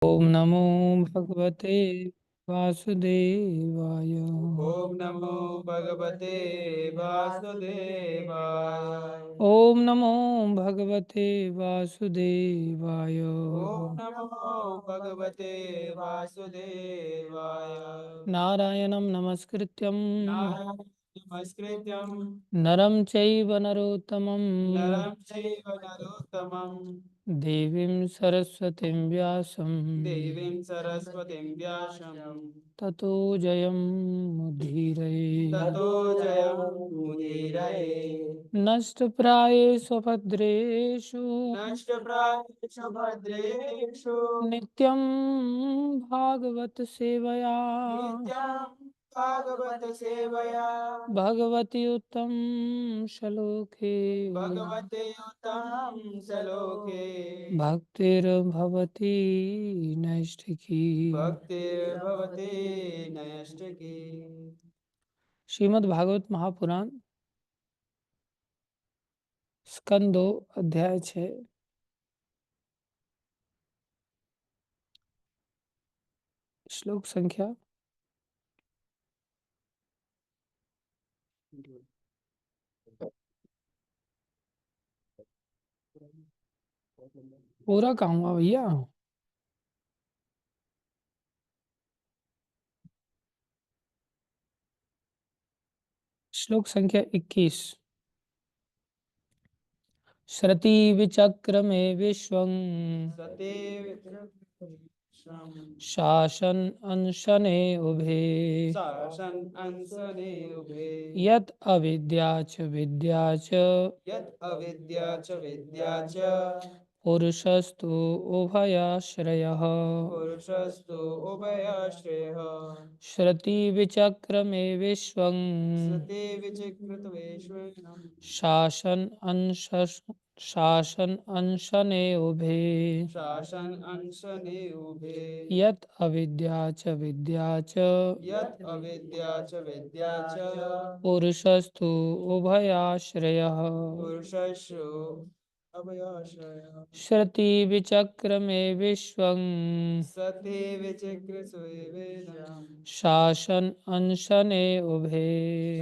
ओम नमो भगवते वासुदेवाय। ओम नमो भगवते वासुदेवाय। ओम नमो भगवते वासुदेवाय। ओम नमो भगवते वासुदेवाय। नारायणं नमस्कृत्यं नारायणं नमस्कृत्यं नरं चैव नरोत्तमं नरं चैव नरोत्तमं देवीं सरस्वतीं व्यासं देवीं सरस्वतीं व्यासं ततो जयमुदीरये। ततो जयमुदीरये। नष्टप्रायेषु भद्रेषु नष्टप्रायेषु भद्रेषु नित्यं भागवत सेवया नित्यं भागवत सेवया भगवति उत्तम श्लोके भगवते उत्तमं श्लोके भक्तिर्भवति नैष्ठिकी। भक्तिर्भवति नैष्ठिकी। श्रीमद् भागवत महापुराण स्कंद 2 अध्याय 6 श्लोक संख्या पूरा कहूँगा भैया। श्लोक संख्या 21। श्रुति विचक्रमे विश्वं सते शासन अंशने उभे शासन अंसने उभे यत् अविद्या च विद्या च यत् अविद्या च विद्या च पुरुषस्तु उभयाश्रयः। पुरुषस्तु उभयाश्रयः। श्रुति विचक्रमे विश्वं सते विचिकृतवेश्वरम् शासन अंशने उभे शासन अंशने उभे यत् अविद्या च विद्या च यत् अविद्या च विद्या च पुरुषस्तु उभयाश्रयः। पुरुषस्य अभयाश्रयः। श्रुति विचक्रमे विश्वं सते विचिकृतवेश्वरम् शासन अंशने उभे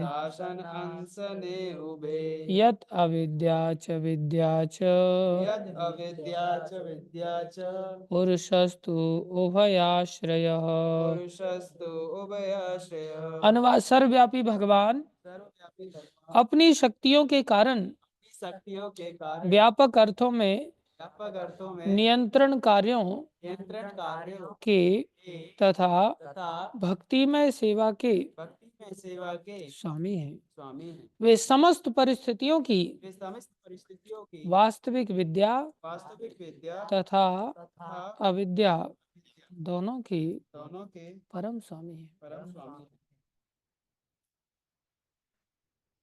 शासन अंसने उभे यत् अविद्या च विद्या च यद् अविद्या च विद्या च पुरुषस्तु उभयाश्रयः। पुरुषस्तु उभयाश्रयः। अनुवाद सर्वव्यापी भगवान सर्वव्यापी धर्म अपनी शक्तियों के कारण शक्तियों के कारण व्यापक अर्थों में व्यापक अर्थों में नियंत्रण कार्यों नियंत्रण कार्यों के के तथा तथा भक्तिमय सेवा के भक्ति में सेवा के स्वामी हैं। स्वामी हैं। वे समस्त परिस्थितियों की वे समस्त परिस्थितियों की वास्तविक विद्या वास्तविक विद्या तथा तथा अविद्या दोनों की दोनों के परम स्वामी हैं। परम स्वामी हैं।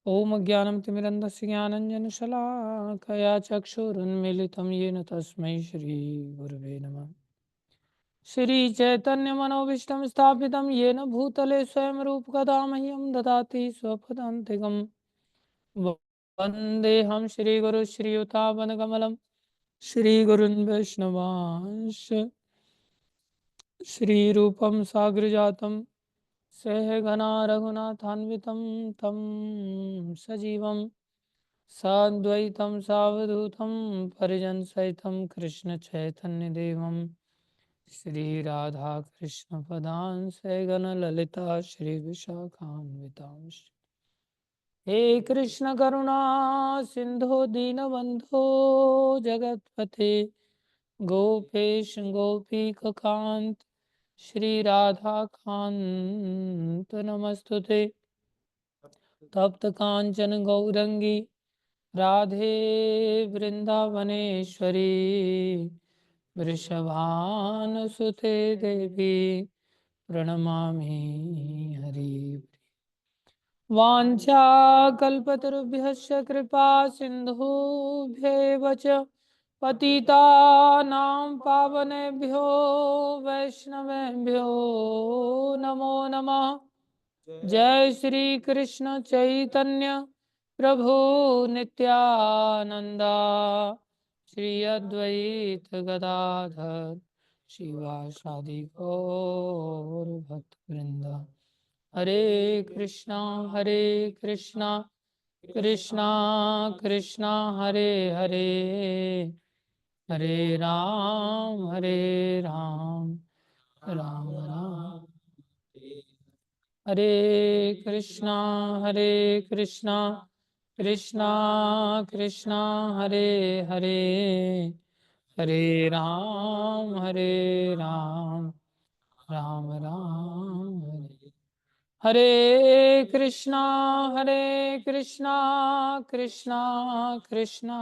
ओम ज्ञानं तिमिरन्धस्य ज्ञानञ्जनशलाकया चक्षुरुन्मीलितं येन तस्मै श्रीगुरवे नमः। श्रीचैतन्यमनोभीष्टं स्थापितं येन भूतले स्वयं रूपकदा मह्यं ददाति स्वपदान्तिकं वन्देऽहं श्रीगुरुं श्रीयुतापदकमलं श्रीगुरुन् वैष्णवांश्च श्रीरूपं साग्रजातं सहगना रघुनाथान्वितं तं सजीवं साद्वैतं सावधूतं परिजनसहितं कृष्णचैतन्यदेवं श्रीराधाकृष्णपदां सहगणललिता श्रीविशाखान्वितांश्च हे कृष्ण करुणा सिंधु दीनबंधो जगतपते गोपेश गोपीकांत श्री राधा कांत नमस्तुते। तप्त कांचन गौरंगी राधे वृंदावनेश्वरी वृषभानुसुते देवी प्रणमामि हरि। वाञ्छाकल्पतरुभ्यश्च कृपा सिन्धुभ्येव च पतितानां पावनेभ्यो वैष्णवेभ्यो नमो नमः। जय श्री कृष्ण चैतन्य प्रभु नित्यानंदा श्री अद्वैत गदाधर शिवासादि गौर भक्त वृंदा। हरे कृष्णा कृष्णा कृष्णा हरे हरे, हरे राम राम राम हरे कृष्णा कृष्णा कृष्णा हरे हरे, हरे राम राम राम हरे कृष्णा कृष्णा कृष्णा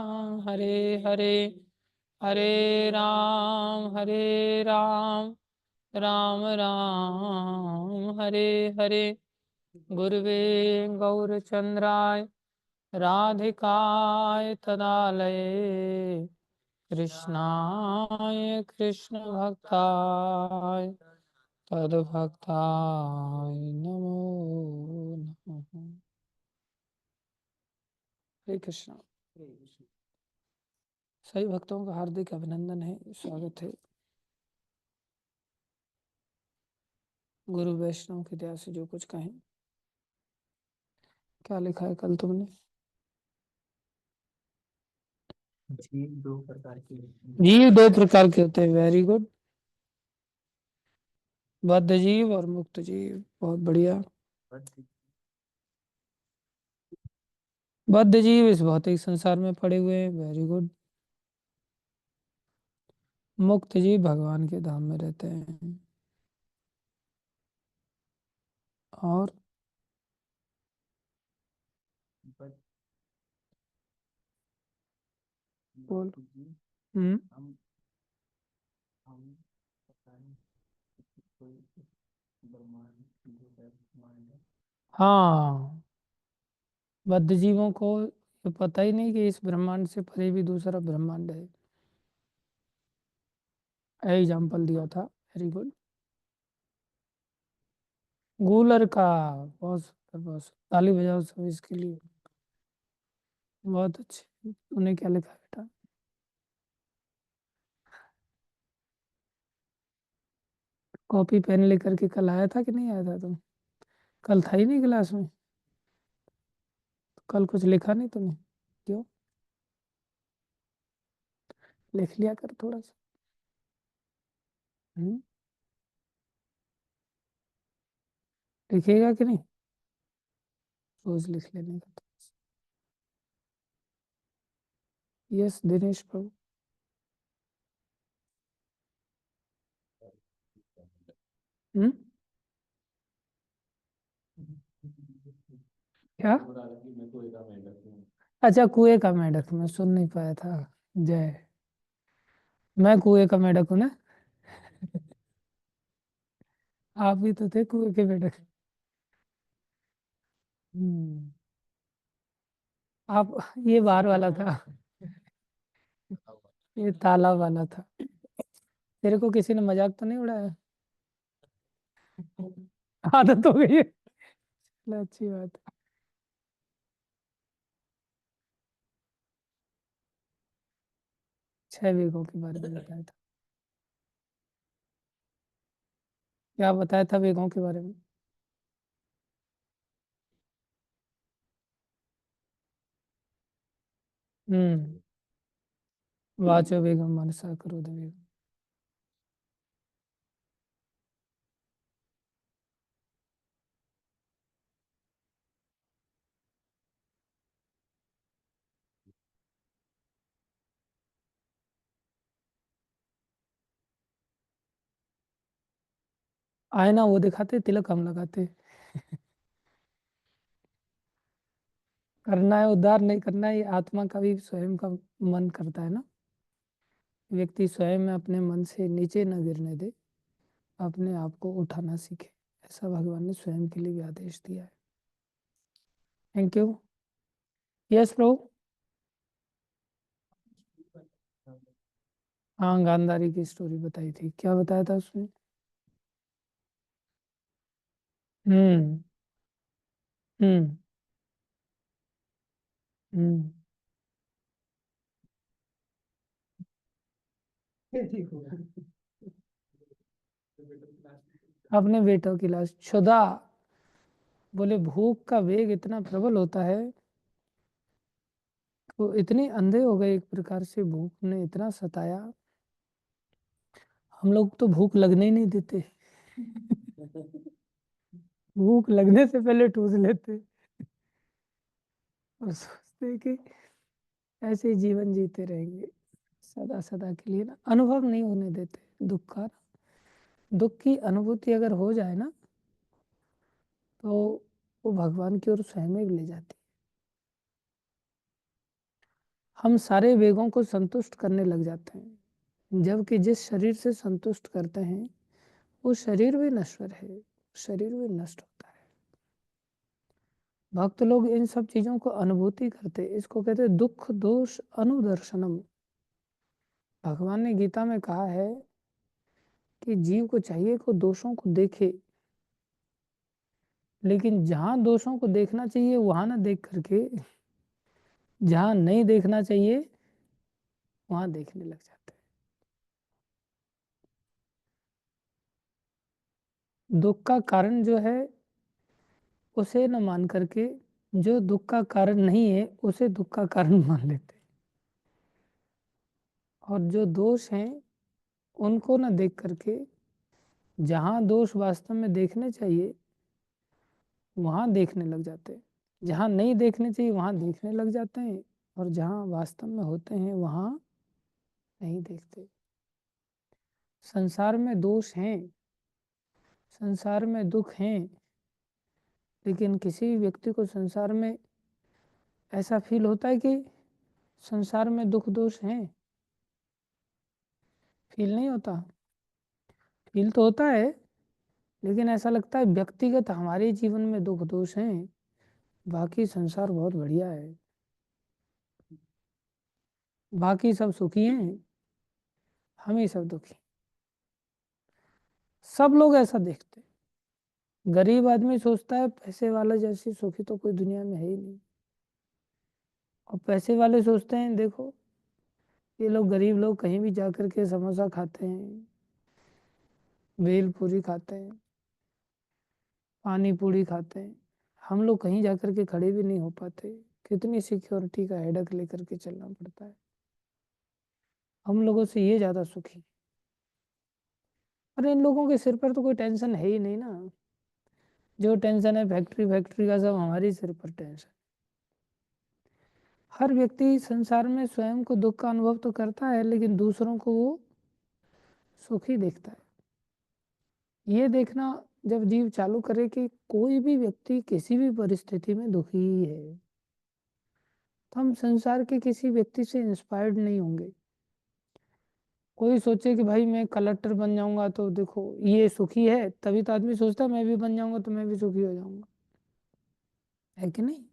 हरे हरे, हरे राम राम राम हरे हरे। गुरुवे गौरचंद्राय राधिकाय तदालये, कृष्णाय कृष्ण भक्ताय तद्भक्ताय नमो नमः। हरे कृष्णा। सभी भक्तों का हार्दिक अभिनंदन है, स्वागत है। गुरु वैष्णव की दया से जो कुछ कहें। क्या लिखा है कल तुमने? जीव दो प्रकार के जीव दो प्रकार के होते हैं। Very good. बद्ध जीव और मुक्त जीव। बहुत बढ़िया। बद्ध जीव इस भौतिक संसार में पड़े हुए हैं। Very good. मुक्त जीव भगवान के धाम में रहते हैं। और बोल। हम्म। हम पता नहीं कोई ब्रह्मांड जो है ब्रह्मांड है। हाँ, बद्ध जीवों को ये पता ही नहीं कि इस ब्रह्मांड से परे भी दूसरा ब्रह्मांड है। एग्जाम्पल दिया था। Very good. गूलर का। बहुत सुंदर, बहुत सुंदर। ताली बजाओ सब इसके लिए। बहुत अच्छे। उन्हें क्या लिखा है बेटा? कॉपी पेन लेकर के कल आया था कि नहीं आया था तुम? कल था ही नहीं क्लास में। कल कुछ लिखा नहीं तुमने? क्यों? लिख लिया कर थोड़ा सा। हम्म? लिखेगा कि नहीं? रोज लिख लेने का। यस दिनेश प्रभु। हम्म। क्या? अच्छा, कुएं का मेंढक। मैं सुन नहीं पाया था। जय। मैं कुएं का मेंढक हूँ ना? आप भी तो थे कुएं के मेंढक। हम्म। आप। ये बाहर वाला था। ये तालाब वाला था। तेरे को किसी ने मजाक तो नहीं उड़ाया? आदत हो गई है। चलो, अच्छी बात है। 6 बीघों के बारे में बताया था। क्या बताया था बीघों के बारे में? हम्म। वाचो बेगम मनसा करो बेगम। आईना वो दिखाते, तिलक हम लगाते। करना है उद्धार, नहीं करना है, ये आत्मा का भी स्वयं का मन करता है ना। व्यक्ति स्वयं में अपने मन से नीचे न गिरने दे, अपने आप को उठाना सीखे। ऐसा भगवान ने स्वयं के लिए भी आदेश दिया है। Thank you. यस प्रभु। हाँ, गांधारी की स्टोरी बताई थी। क्या बताया था उसमें? हम्म। हम्म। हम्म। अपने बेटों की लाश। क्षुधा, बोले भूख का वेग इतना प्रबल होता है, तो इतने अंधे हो गए एक प्रकार से, भूख ने इतना सताया, हम लोग तो भूख लगने ही नहीं देते। भूख लगने से पहले ठूस लेते और सोचते कि ऐसे ही जीवन जीते रहेंगे सदा सदा के लिए ना, अनुभव नहीं होने देते दुख का। दुख की अनुभूति अगर हो जाए ना, तो वो भगवान की ओर स्वयं ही ले जाती है। हम सारे वेगों को संतुष्ट करने लग जाते हैं, जबकि जिस शरीर से संतुष्ट करते हैं वो शरीर भी नश्वर है, शरीर भी नष्ट होता है। भक्त लोग इन सब चीजों को अनुभूति करते, इसको कहते हैं दुख दोष अनुदर्शनम। भगवान ने गीता में कहा है कि जीव को चाहिए को दोषों को देखे, लेकिन जहां दोषों को देखना चाहिए वहां ना देख करके जहां नहीं देखना चाहिए वहां देखने लग जाते हैं। दुख का कारण जो है उसे न मान करके जो दुख का कारण नहीं है उसे दुख का कारण मान लेते हैं, और जो दोष हैं उनको न देख करके जहां दोष वास्तव में देखने चाहिए वहां देखने लग जाते हैं, जहां नहीं देखने चाहिए वहां देखने लग जाते हैं, और जहां वास्तव में होते हैं वहां नहीं देखते। संसार में दोष हैं, संसार में दुख हैं, लेकिन किसी भी व्यक्ति को संसार में ऐसा फील होता है कि संसार में दुख दोष हैं? फील नहीं होता। फील तो होता है, लेकिन ऐसा लगता है व्यक्तिगत हमारे जीवन में दुख दोष हैं, बाकी संसार बहुत बढ़िया है, बाकी सब सुखी हैं, हम ही सब दुखी। सब लोग ऐसा देखते हैं। गरीब आदमी सोचता है पैसे वाला जैसी सुखी तो कोई दुनिया में है ही नहीं, और पैसे वाले सोचते हैं देखो ये लोग गरीब लोग कहीं भी जाकर के समोसा खाते हैं, भेल पूरी खाते हैं, पानी पूरी खाते हैं, हम लोग कहीं जाकर के खड़े भी नहीं हो पाते, कितनी सिक्योरिटी का हेडक लेकर के चलना पड़ता है, हम लोगों से ये ज्यादा सुखी। अरे इन लोगों के सिर पर तो कोई टेंशन है ही नहीं ना, जो टेंशन है फैक्ट्री फैक्ट्री का सब हमारे सिर पर टेंशन। हर व्यक्ति संसार में स्वयं को दुख का अनुभव तो करता है, लेकिन दूसरों को वो सुखी देखता है। ये देखना जब जीव चालू करे कि कोई भी व्यक्ति किसी भी परिस्थिति में दुखी ही है, तो हम संसार के किसी व्यक्ति से इंस्पायर्ड नहीं होंगे। कोई सोचे कि भाई मैं कलेक्टर बन जाऊंगा तो देखो ये सुखी है, तभी तो आदमी सोचता है मैं भी बन जाऊंगा तो मैं भी सुखी हो जाऊंगा, है कि नहीं?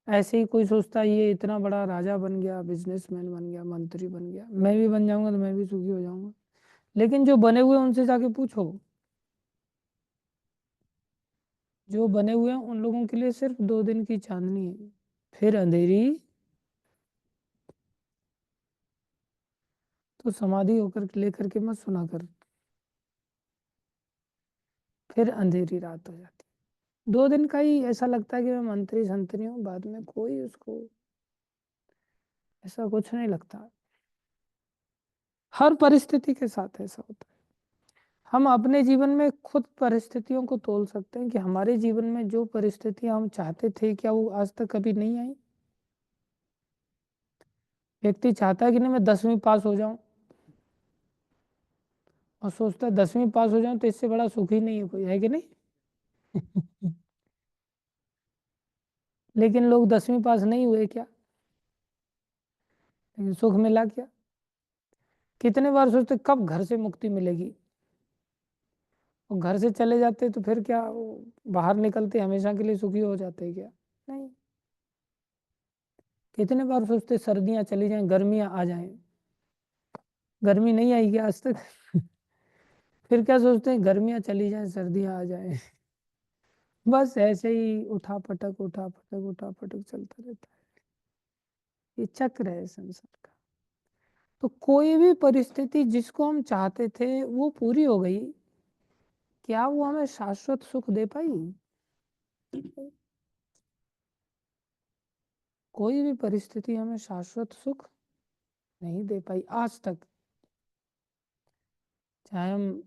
ऐसे ही कोई सोचता है ये इतना बड़ा राजा बन गया, बिजनेसमैन बन गया, मंत्री बन गया, मैं भी बन जाऊंगा तो मैं भी सुखी हो जाऊंगा। लेकिन जो बने हुए उनसे जाके पूछो, जो बने हुए हैं उन लोगों के लिए सिर्फ 2 दिन की चांदनी है, फिर अंधेरी। तो समाधि होकर लेकर के मत सुना कर, फिर अंधेरी रात हो जाती। 2 दिन का ही ऐसा लगता है कि मैं मंत्री संतरी हूँ, बाद में कोई उसको ऐसा कुछ नहीं लगता। हर परिस्थिति के साथ ऐसा होता है। हम अपने जीवन में खुद परिस्थितियों को तोल सकते हैं कि हमारे जीवन में जो परिस्थितियां हम चाहते थे क्या वो आज तक कभी नहीं आई। व्यक्ति चाहता है कि नहीं मैं 10वीं पास हो जाऊं, और सोचता है 10वीं पास हो जाऊं तो इससे बड़ा सुख ही नहीं है कोई, है कि नहीं? लेकिन लोग 10वीं पास नहीं हुए क्या, लेकिन सुख मिला क्या? कितने बार सोचते कब घर से मुक्ति मिलेगी, और घर से चले जाते तो फिर क्या वो बाहर निकलते हमेशा के लिए सुखी हो जाते क्या? नहीं। कितने बार सोचते सर्दियां चली जाएं गर्मियां आ जाएं, गर्मी नहीं आई क्या आज तक? फिर क्या सोचते हैं गर्मियां चली जाएं सर्दियां आ जाएं। बस ऐसे ही उठा पटक उठा पटक उठा पटक चलता रहता है, ये चक्र है संसार का। तो कोई भी परिस्थिति जिसको हम चाहते थे वो पूरी हो गई, क्या वो हमें शाश्वत सुख दे पाई? कोई भी परिस्थिति हमें शाश्वत सुख नहीं दे पाई आज तक। चाहे हम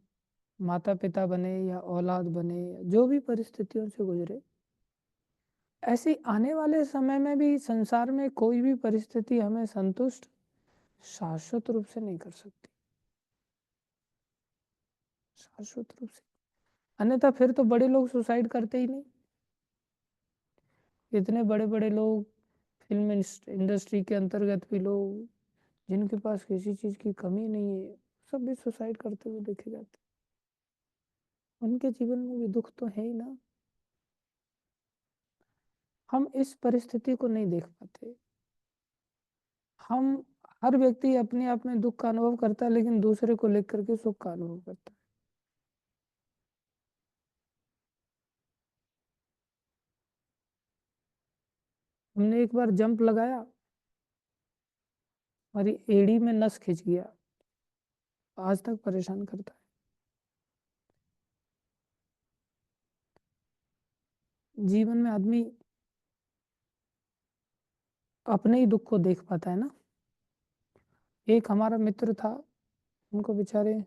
माता पिता बने या औलाद बने, जो भी परिस्थितियों से गुजरे, ऐसे आने वाले समय में भी संसार में कोई भी परिस्थिति हमें संतुष्ट शाश्वत रूप से नहीं कर सकती, शाश्वत रूप से। अन्यथा फिर तो बड़े लोग सुसाइड करते ही नहीं। इतने बड़े बड़े लोग फिल्म इंडस्ट्री के अंतर्गत भी लोग जिनके पास किसी चीज की कमी नहीं है, सब भी सुसाइड करते हुए देखे जाते हैं। उनके जीवन में भी दुख तो है ही ना। हम इस परिस्थिति को नहीं देख पाते। हम हर व्यक्ति अपने आप में दुख का अनुभव करता है, लेकिन दूसरे को लेकर के सुख का अनुभव करता है। हमने एक बार जंप लगाया, हमारी एड़ी में नस खिंच गया, आज तक परेशान करता है। जीवन में आदमी अपने ही दुख को देख पाता है ना। एक हमारा मित्र था, उनको बेचारे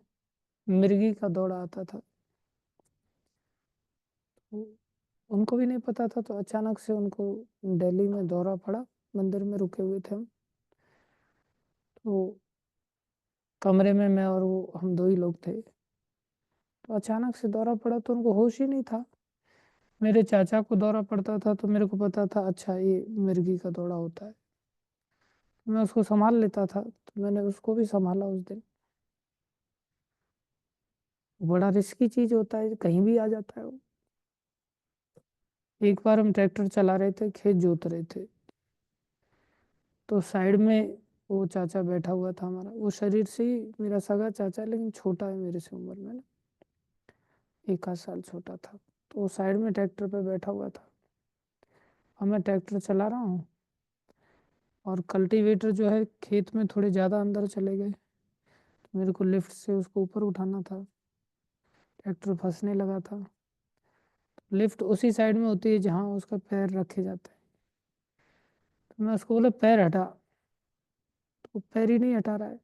मिर्गी का दौरा आता था, तो उनको भी नहीं पता था, तो अचानक से उनको दिल्ली में दौरा पड़ा। मंदिर में रुके हुए थे हम, तो कमरे में मैं और वो, हम दो ही लोग थे। तो अचानक से दौरा पड़ा तो उनको होश ही नहीं था। मेरे चाचा को दौरा पड़ता था तो मेरे को पता था, अच्छा ये मिर्गी का दौरा होता है। मैं उसको संभाल लेता था, तो मैंने उसको भी संभाला उस दिन। बड़ा रिस्की चीज होता है, कहीं भी आ जाता है वो। एक बार हम ट्रैक्टर चला रहे थे, खेत जोत रहे थे, तो साइड में वो चाचा बैठा हुआ था हमारा। वो शरीर से ही मेरा सगा चाचा है, लेकिन छोटा है मेरे से उम्र में ना, 1 आध साल छोटा था। तो वो साइड में ट्रैक्टर पे बैठा हुआ था और मैं ट्रैक्टर चला रहा हूँ, और कल्टीवेटर जो है खेत में थोड़े ज़्यादा अंदर चले गए, तो मेरे को लिफ्ट से उसको ऊपर उठाना था। ट्रैक्टर फंसने लगा था। लिफ्ट उसी साइड में होती है जहाँ उसका पैर रखे जाते हैं। तो मैं उसको बोला पैर हटा, तो वो पैर ही नहीं हटा रहा है।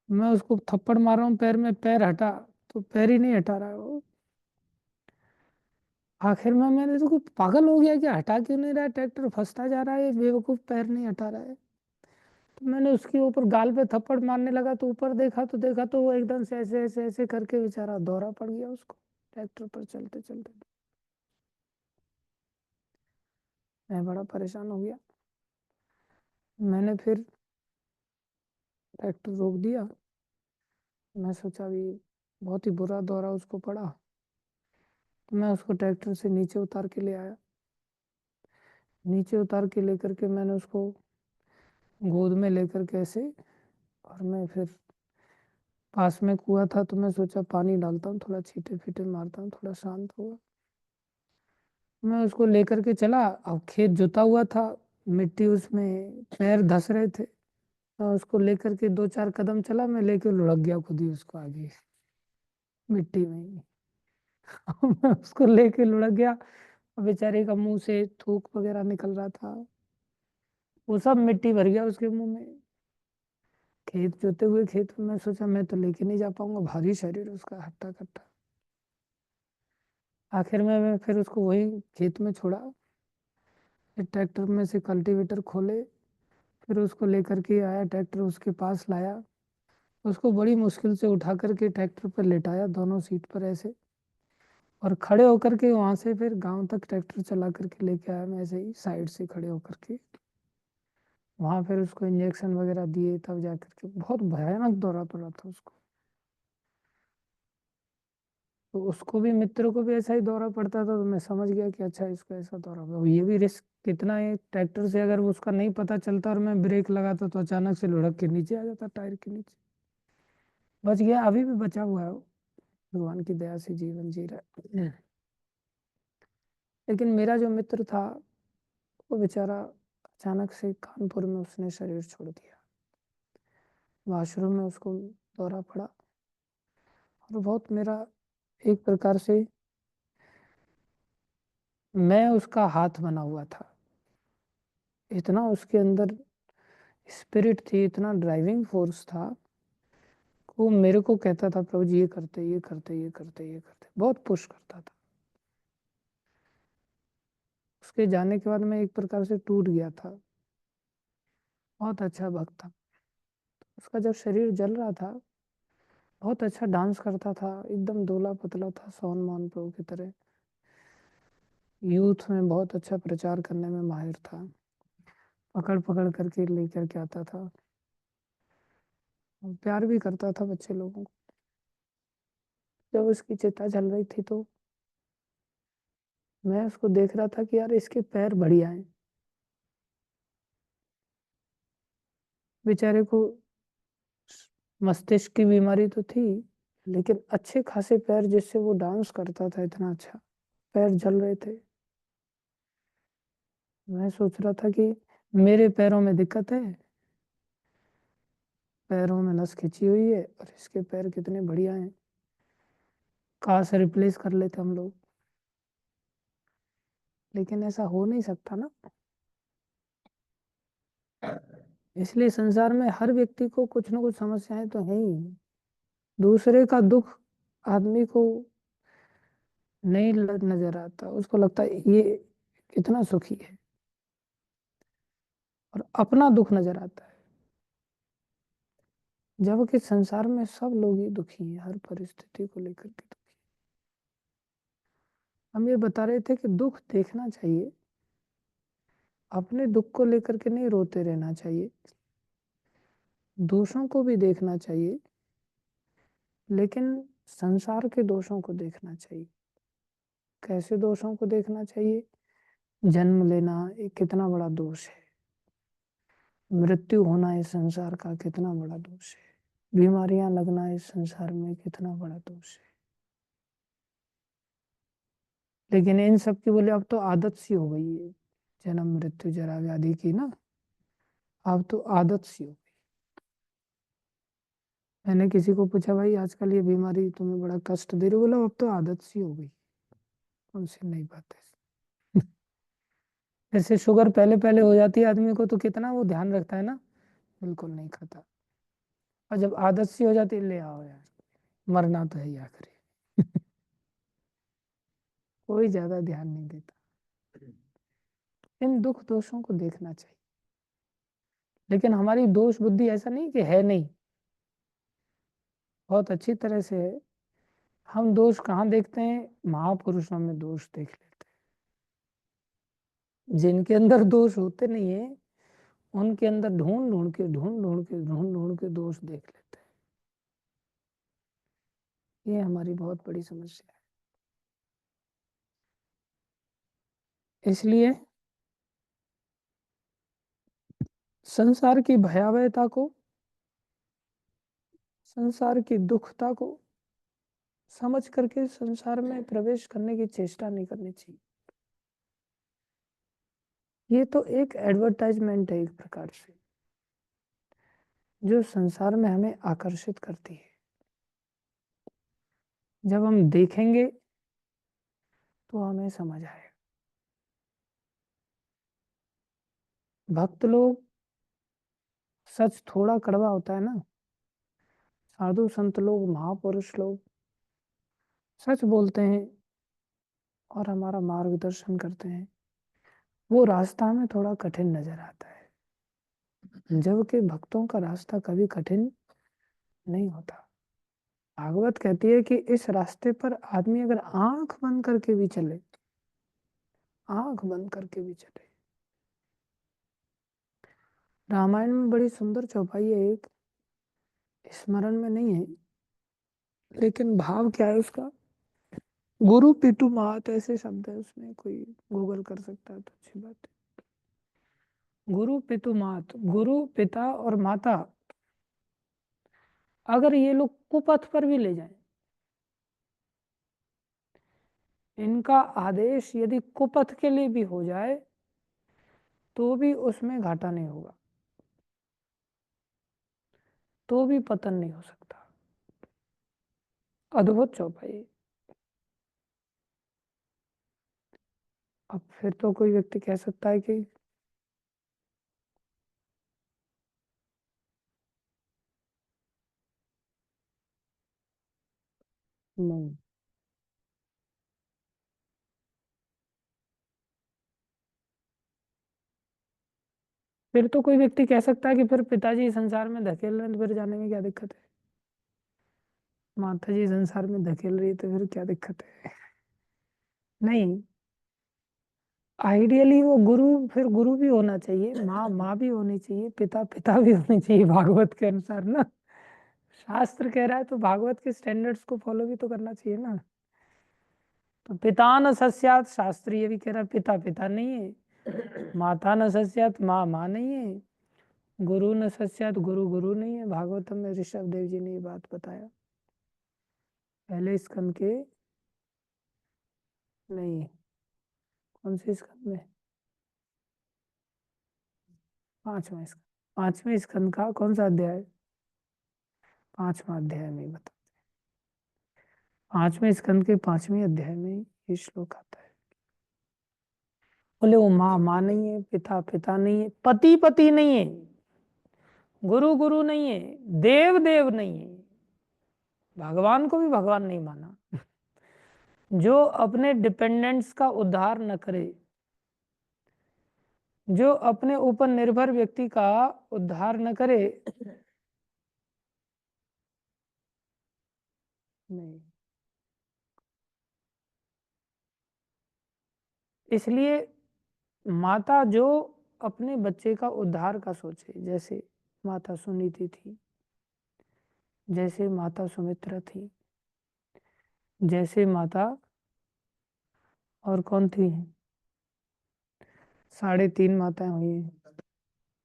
मैं उसको थप्पड़ मार रहा हूँ पैर में, पैर हटा, तो पैर ही नहीं हटा रहा है वो। आखिर में मैंने तो पागल हो गया कि हटा क्यों नहीं रहा है, ट्रैक्टर फंसता जा रहा है, बेवकूफ पैर नहीं हटा रहा है। तो मैंने उसके ऊपर गाल पे थप्पड़ मारने लगा, तो ऊपर देखा तो वो एकदम से ऐसे ऐसे ऐसे करके बेचारा दौरा पड़ गया उसको, ट्रैक्टर पर चलते चलते। मैं बड़ा परेशान हो गया। मैंने फिर ट्रैक्टर रोक दिया। मैं सोचा भी बहुत ही बुरा दौरा उसको पड़ा, तो मैं उसको ट्रैक्टर से नीचे उतार के ले आया। नीचे उतार के लेकर के मैंने उसको गोद में लेकर के ऐसे, और मैं फिर पास में कुआं था, तो मैं सोचा पानी डालता हूँ, थोड़ा छींटे फीटे मारता हूँ, थोड़ा शांत होगा। मैं उसको लेकर के चला। अब खेत जुता हुआ था, मिट्टी उसमें पैर धस रहे थे। मैं उसको लेकर के 2 4 कदम चला, मैं लेके लुढ़क गया खुद ही उसको आगे मिट्टी में ही। मैं उसको लेके लुढ़क गया, और बेचारे का मुंह से थूक वगैरह निकल रहा था, वो सब मिट्टी भर गया उसके मुंह में। खेत जोते हुए खेत में मैं सोचा मैं तो लेके नहीं जा पाऊंगा, भारी शरीर उसका हट्टा कट्टा। आखिर में मैं फिर उसको वही खेत में छोड़ा। फिर ट्रैक्टर में से कल्टीवेटर खोले, फिर उसको लेकर के आया, ट्रैक्टर उसके पास लाया। उसको बड़ी मुश्किल से उठा करके ट्रैक्टर पर लेटाया, दोनों सीट पर ऐसे, और खड़े होकर के वहां से फिर गांव तक ट्रैक्टर चला करके लेके आया मैं, ऐसे ही साइड से खड़े होकर के। वहां फिर उसको इंजेक्शन वगैरह दिए, तब जाकर के। बहुत भयानक दौरा पड़ा था उसको। तो उसको भी, मित्र को भी ऐसा ही दौरा पड़ता था, तो मैं समझ गया कि अच्छा इसको ऐसा दौरा पड़ा। ये भी रिस्क कितना है, ट्रैक्टर से अगर उसका नहीं पता चलता और मैं ब्रेक लगाता तो अचानक से लुढ़क के नीचे आ जाता, टायर के नीचे। बच गया, अभी भी बचा हुआ है वो, भगवान की दया से जीवन जी रहा है। लेकिन मेरा जो मित्र था, वो बेचारा अचानक से कानपुर में उसने शरीर छोड़ दिया। वॉशरूम में उसको दौरा पड़ा, और बहुत मेरा एक प्रकार से मैं उसका हाथ बना हुआ था। इतना उसके अंदर स्पिरिट थी, इतना ड्राइविंग फोर्स था, वो मेरे को कहता था प्रभु जी ये करते ये करते ये करते ये करते, बहुत पुश करता था। उसके जाने के बाद मैं एक प्रकार से टूट गया था। बहुत अच्छा भक्त था। उसका जब शरीर जल रहा था, बहुत अच्छा डांस करता था, एकदम दूल्हा पतला था, सोन मोहन प्रभु की तरह। यूथ में बहुत अच्छा प्रचार करने में माहिर था, पकड़ पकड़ करके लेकर के आता था, और प्यार भी करता था बच्चे लोगों को। जब उसकी चिता जल रही थी तो मैं उसको देख रहा था कि यार इसके पैर बढ़िया हैं, बेचारे को मस्तिष्क की बीमारी तो थी, लेकिन अच्छे खासे पैर, जिससे वो डांस करता था इतना अच्छा, पैर जल रहे थे। मैं सोच रहा था कि मेरे पैरों में दिक्कत है, पैरों में नस खिंची हुई है, और इसके पैर कितने बढ़िया हैं, काश रिप्लेस कर लेते हम लोग। लेकिन ऐसा हो नहीं सकता ना। इसलिए संसार में हर व्यक्ति को कुछ ना कुछ समस्याएं तो है ही। दूसरे का दुख आदमी को नहीं नजर आता, उसको लगता है ये कितना सुखी है, और अपना दुख नजर आता है। जबकि संसार में सब लोग ही दुखी हैं, हर परिस्थिति को लेकर के दुखी। हम ये बता रहे थे कि दुख देखना चाहिए, अपने दुख को लेकर के नहीं रोते रहना चाहिए, दोषों को भी देखना चाहिए, लेकिन संसार के दोषों को देखना चाहिए। कैसे दोषों को देखना चाहिए? जन्म लेना एक कितना बड़ा दोष है, मृत्यु होना इस संसार का कितना बड़ा दोष है, बीमारियां लगना इस संसार में कितना बड़ा दोष है। लेकिन इन सब की बोले अब तो आदत सी हो गई है, जन्म मृत्यु जरा व्याधि की ना, अब तो आदत सी हो गई। मैंने किसी को पूछा भाई आजकल ये बीमारी तुम्हें बड़ा कष्ट दे रही, बोला अब तो आदत सी हो गई। उनसे नहीं बात है। जैसे शुगर पहले पहले हो जाती है आदमी को तो कितना वो ध्यान रखता है ना, बिल्कुल नहीं खाता। और जब आदत सी हो जाती है, ले आओ यार, मरना तो है ही आखिरी। कोई ज्यादा ध्यान नहीं देता। इन दुख दोषों को देखना चाहिए, लेकिन हमारी दोष बुद्धि ऐसा नहीं कि है नहीं, बहुत अच्छी तरह से है। हम दोष कहाँ देखते हैं? महापुरुषों में दोष देख लेते हैं। जिनके अंदर दोष होते नहीं है, उनके अंदर ढूंढ ढूंढ के ढूंढ ढूंढ के ढूंढ ढूंढ के दोष देख लेते हैं। ये हमारी बहुत बड़ी समस्या है। इसलिए संसार की भयावहता को, संसार की दुखता को समझ करके संसार में प्रवेश करने की चेष्टा नहीं करनी चाहिए। ये तो एक एडवर्टाइजमेंट है एक प्रकार से, जो संसार में हमें आकर्षित करती है। जब हम देखेंगे तो हमें समझ आएगा। भक्त लोग, सच थोड़ा कड़वा होता है ना, साधु संत लोग, महापुरुष लोग सच बोलते हैं और हमारा मार्गदर्शन करते हैं, वो रास्ता में थोड़ा कठिन नजर आता है, जबकि भक्तों का रास्ता कभी कठिन नहीं होता। भागवत कहती है कि इस रास्ते पर आदमी अगर आंख बंद करके भी चले, आंख बंद करके भी चले। रामायण में बड़ी सुंदर चौपाई है एक, स्मरण में नहीं है, लेकिन भाव क्या है उसका? गुरु पितु मात ऐसे शब्द है उसमें, कोई गूगल कर सकता है तो अच्छी बात है। गुरु पितु मात, गुरु पिता और माता अगर ये लोग कुपथ पर भी ले जाएं, इनका आदेश यदि कुपथ के लिए भी हो जाए तो भी उसमें घाटा नहीं होगा। तो भी पतन नहीं हो सकता। अद्भुत चौपाई। अब फिर तो कोई व्यक्ति कह सकता है कि नहीं, फिर तो कोई व्यक्ति कह सकता है कि फिर पिताजी संसार में धकेल रहे हैं तो फिर जाने में क्या दिक्कत है, माता जी संसार में धकेल रही है तो फिर क्या दिक्कत है। नहीं, आइडियली वो गुरु, फिर गुरु भी होना चाहिए, माँ माँ भी होनी चाहिए, पिता पिता भी होनी चाहिए भागवत के अनुसार ना। शास्त्र कह रहा है तो भागवत के स्टैंडर्ड्स को फॉलो भी तो करना चाहिए ना। तो पिता न सस्यात, शास्त्र ये भी कह रहा है पिता पिता नहीं है, माता न सस्यात, माँ माँ नहीं है, गुरु न सस्यात, गुरु गुरु नहीं है। भागवतम में ऋषभ देव जी ने ये बात बताया पहले स्कंद के, नहीं, कौन से स्कंद में, पांचवा स्कंद, पांचवें स्कंद का कौन सा अध्याय, पांचवा अध्याय में बता, पांचवें स्कंद के पांचवें अध्याय में ये श्लोक आता है। बोले वो माँ माँ नहीं है, पिता पिता नहीं है, पति पति नहीं है, गुरु गुरु नहीं है, देव देव नहीं है, भगवान को भी भगवान नहीं माना। जो अपने डिपेंडेंट्स का उद्धार न करे, जो अपने ऊपर निर्भर व्यक्ति का उद्धार न करे, नहीं, इसलिए माता जो अपने बच्चे का उद्धार का सोचे, जैसे माता सुनीति थी, जैसे माता सुमित्रा थी, जैसे माता और कौन थी, 3.5 माताएं हुई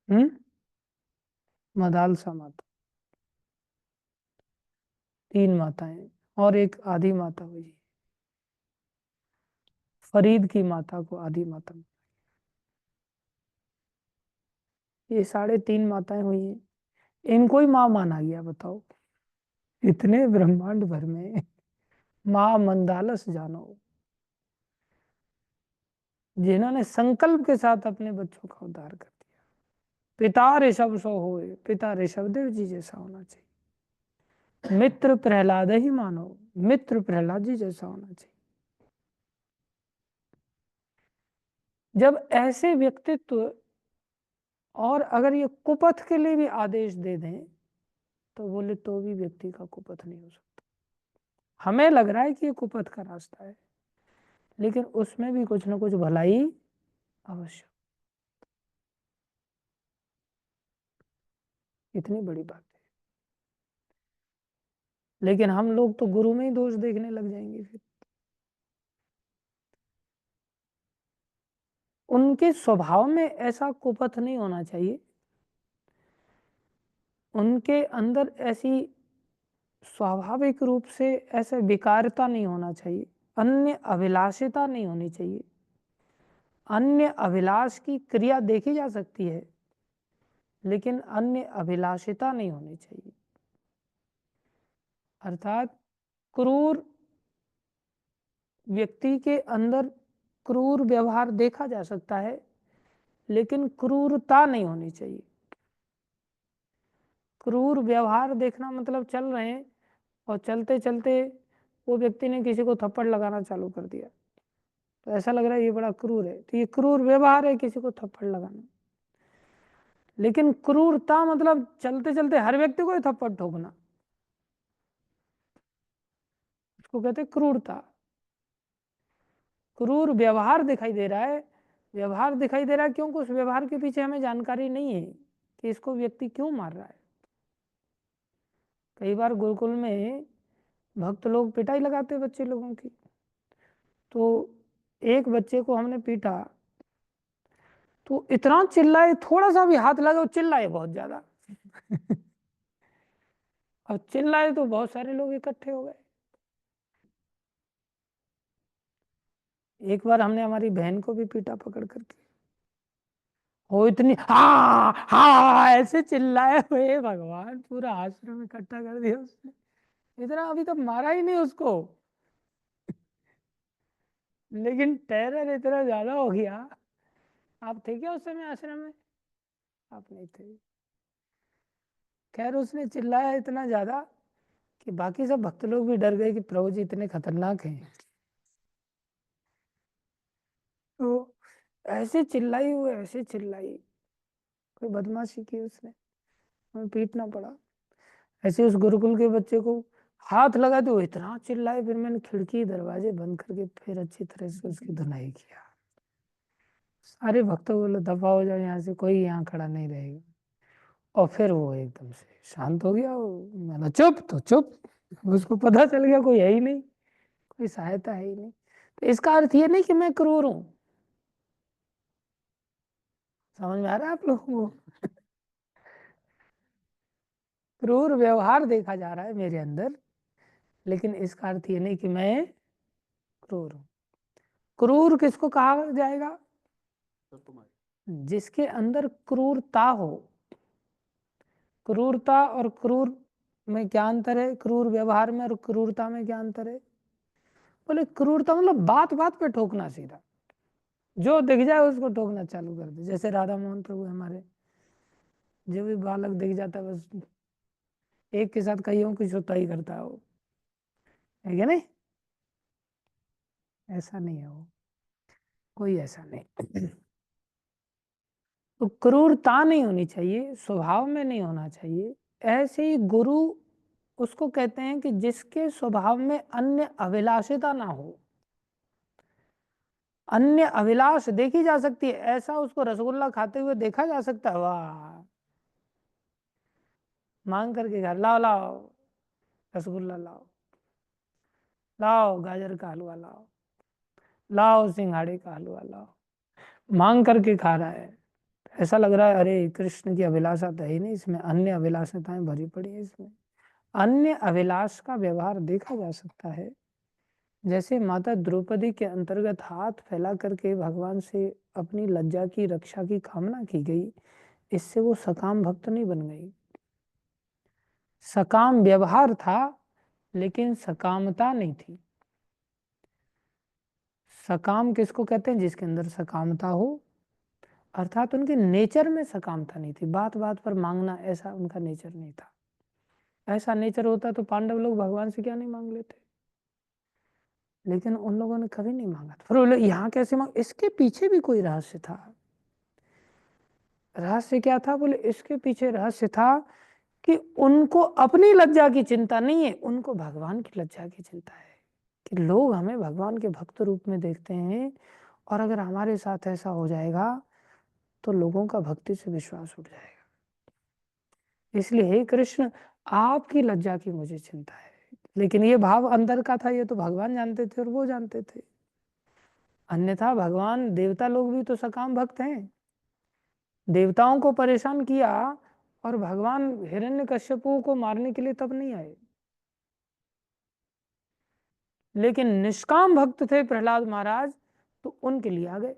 हैं। मदालसा माता, 3 माताएं, और एक आदि माता हुई, फरीद की माता को आदि माता। ये 3.5 माताएं हुई हैं, इनको ही माँ माना गया, बताओ इतने ब्रह्मांड भर में। माँ मंदालस जानो, जिन्होंने संकल्प के साथ अपने बच्चों का उद्धार कर दिया। पिता ऋषभ सो होए, पिता ऋषभ देव जी जैसा होना चाहिए, मित्र प्रहलाद ही मानो, मित्र प्रहलाद जी जैसा होना चाहिए। जब ऐसे व्यक्तित्व, और अगर ये कुपथ के लिए भी आदेश दे दें तो बोले तो भी व्यक्ति का कुपथ नहीं हो सकता। हमें लग रहा है कि ये कुपथ का रास्ता है, लेकिन उसमें भी कुछ ना कुछ भलाई अवश्य। इतनी बड़ी बात है, लेकिन हम लोग तो गुरु में ही दोष देखने लग जाएंगे। फिर उनके स्वभाव में ऐसा कुपथ नहीं होना चाहिए, उनके अंदर ऐसी स्वाभाविक रूप से ऐसे विकारता नहीं होना चाहिए, अन्य अभिलाषिता नहीं होनी चाहिए। अन्य अभिलाष की क्रिया देखी जा सकती है, लेकिन अन्य अभिलाषिता नहीं होनी चाहिए। अर्थात क्रूर व्यक्ति के अंदर क्रूर व्यवहार देखा जा सकता है, लेकिन क्रूरता नहीं होनी चाहिए। क्रूर व्यवहार देखना मतलब चल रहे हैं और चलते चलते वो व्यक्ति ने किसी को थप्पड़ लगाना चालू कर दिया, तो ऐसा लग रहा है ये बड़ा क्रूर है, तो ये क्रूर व्यवहार है किसी को थप्पड़ लगाना। लेकिन क्रूरता मतलब चलते चलते हर व्यक्ति को ही थप्पड़ ठोकना, उसको कहते हैं क्रूरता। क्रूर व्यवहार दिखाई दे रहा है, व्यवहार दिखाई दे रहा है क्योंकि उस व्यवहार के पीछे हमें जानकारी नहीं है कि इसको व्यक्ति क्यों मार रहा है। कई बार गुरुकुल में भक्त लोग पिटाई लगाते बच्चे लोगों की, तो एक बच्चे को हमने पीटा तो इतना चिल्लाए, थोड़ा सा भी हाथ लगा, चिल्लाए बहुत ज्यादा। और चिल्लाए तो बहुत सारे लोग इकट्ठे हो गए। एक बार हमने हमारी बहन को भी पीटा पकड़ करके, वो इतनी हाँ हाँ ऐसे चिल्लाए हुए, भगवान पूरा आश्रम इकट्ठा कर दिया उसने। इतना अभी तक मारा ही नहीं उसको, लेकिन टेरर इतना ज्यादा हो गया। आप थे क्या उस समय आश्रम में? आप नहीं थे। खैर उसने चिल्लाया इतना ज्यादा कि बाकी सब भक्त लोग भी डर गए कि प्रभु जी इतने खतरनाक हैं। तो ऐसे चिल्लाई हुए, ऐसे चिल्लाई, कोई बदमाशी की उसने, हमें पीटना पड़ा। ऐसे उस गुरुकुल के बच्चे को हाथ लगा तो वो इतना चिल्लाए, फिर मैंने खिड़की दरवाजे बंद करके फिर अच्छी तरह से उसकी धुनाई किया। सारे भक्तों को बोले दफा हो जाओ यहाँ से, कोई यहाँ खड़ा नहीं रहेगा। और फिर वो एकदम से शांत हो गया। मैंने चुप तो चुप, उसको पता चल गया कोई है ही नहीं, कोई सहायता है ही नहीं। तो इसका अर्थ ये नहीं कि मैं क्रूर हूं। समझ में आ रहा है आप लोगों को? क्रूर व्यवहार देखा जा रहा है मेरे अंदर, लेकिन इसका अर्थ ये नहीं कि मैं क्रूर हूं। क्रूर किसको कहा जाएगा? जिसके अंदर क्रूरता हो। क्रूरता और क्रूर में क्या अंतर है? क्रूर व्यवहार में और क्रूरता में क्या अंतर है? बोले क्रूरता मतलब बात बात पे ठोकना सीधा, जो दिख जाए उसको ठोकना चालू कर दे। जैसे राधा मोहन प्रभु हमारे, जो भी बालक दिख जाता है बस एक के साथ कईयों की सुताई करता है वो, है क्या नहीं? ऐसा नहीं है वो, कोई ऐसा नहीं। तो क्रूरता नहीं होनी चाहिए, स्वभाव में नहीं होना चाहिए। ऐसे ही गुरु उसको कहते हैं कि जिसके स्वभाव में अन्य अभिलाषिता ना हो। अन्य अभिलाष देखी जा सकती है, ऐसा उसको रसगुल्ला खाते हुए देखा जा सकता है, वाह मांग करके घर लाओ लाओ, रसगुल्ला लाओ, लाओ गाजर का हलवा लाओ, लाओ सिंघाड़े का हलवा लाओ, मांग करके खा रहा है। ऐसा लग रहा है अरे कृष्ण की अभिलाषा तो है ही नहीं इसमें, अन्य अभिलाषाएं भरी पड़ी है इसमें। अन्य अभिलाष का व्यवहार देखा जा सकता है। जैसे माता द्रौपदी के अंतर्गत हाथ फैला करके भगवान से अपनी लज्जा की रक्षा की कामना की गई, इससे वो सकाम भक्त नहीं बन गई। सकाम व्यवहार था लेकिन सकामता नहीं थी। सकाम किसको कहते हैं? जिसके अंदर सकामता हो, अर्थात उनके नेचर में सकामता नहीं थी, बात बात पर मांगना ऐसा उनका नेचर नहीं था। ऐसा नेचर होता तो पांडव लोग भगवान से क्या नहीं मांग लेते, लेकिन उन लोगों ने कभी नहीं मांगा था। फिर बोले यहाँ कैसे मांग? इसके पीछे भी कोई रहस्य था। रहस्य क्या था? बोले इसके पीछे रहस्य था कि उनको अपनी लज्जा की चिंता नहीं है, उनको भगवान की लज्जा की चिंता है कि लोग हमें भगवान के भक्त रूप में देखते हैं, और अगर हमारे साथ ऐसा हो जाएगा तो लोगों का भक्ति से विश्वास उठ जाएगा। इसलिए हे कृष्ण, आपकी लज्जा की मुझे चिंता है। लेकिन ये भाव अंदर का था, ये तो भगवान जानते थे और वो जानते थे। अन्यथा भगवान, देवता लोग भी तो सकाम भक्त हैं। देवताओं को परेशान किया और भगवान हिरण्यकश्यपु को मारने के लिए तब नहीं आए। लेकिन निष्काम भक्त थे प्रहलाद महाराज, तो उनके लिए आ गए।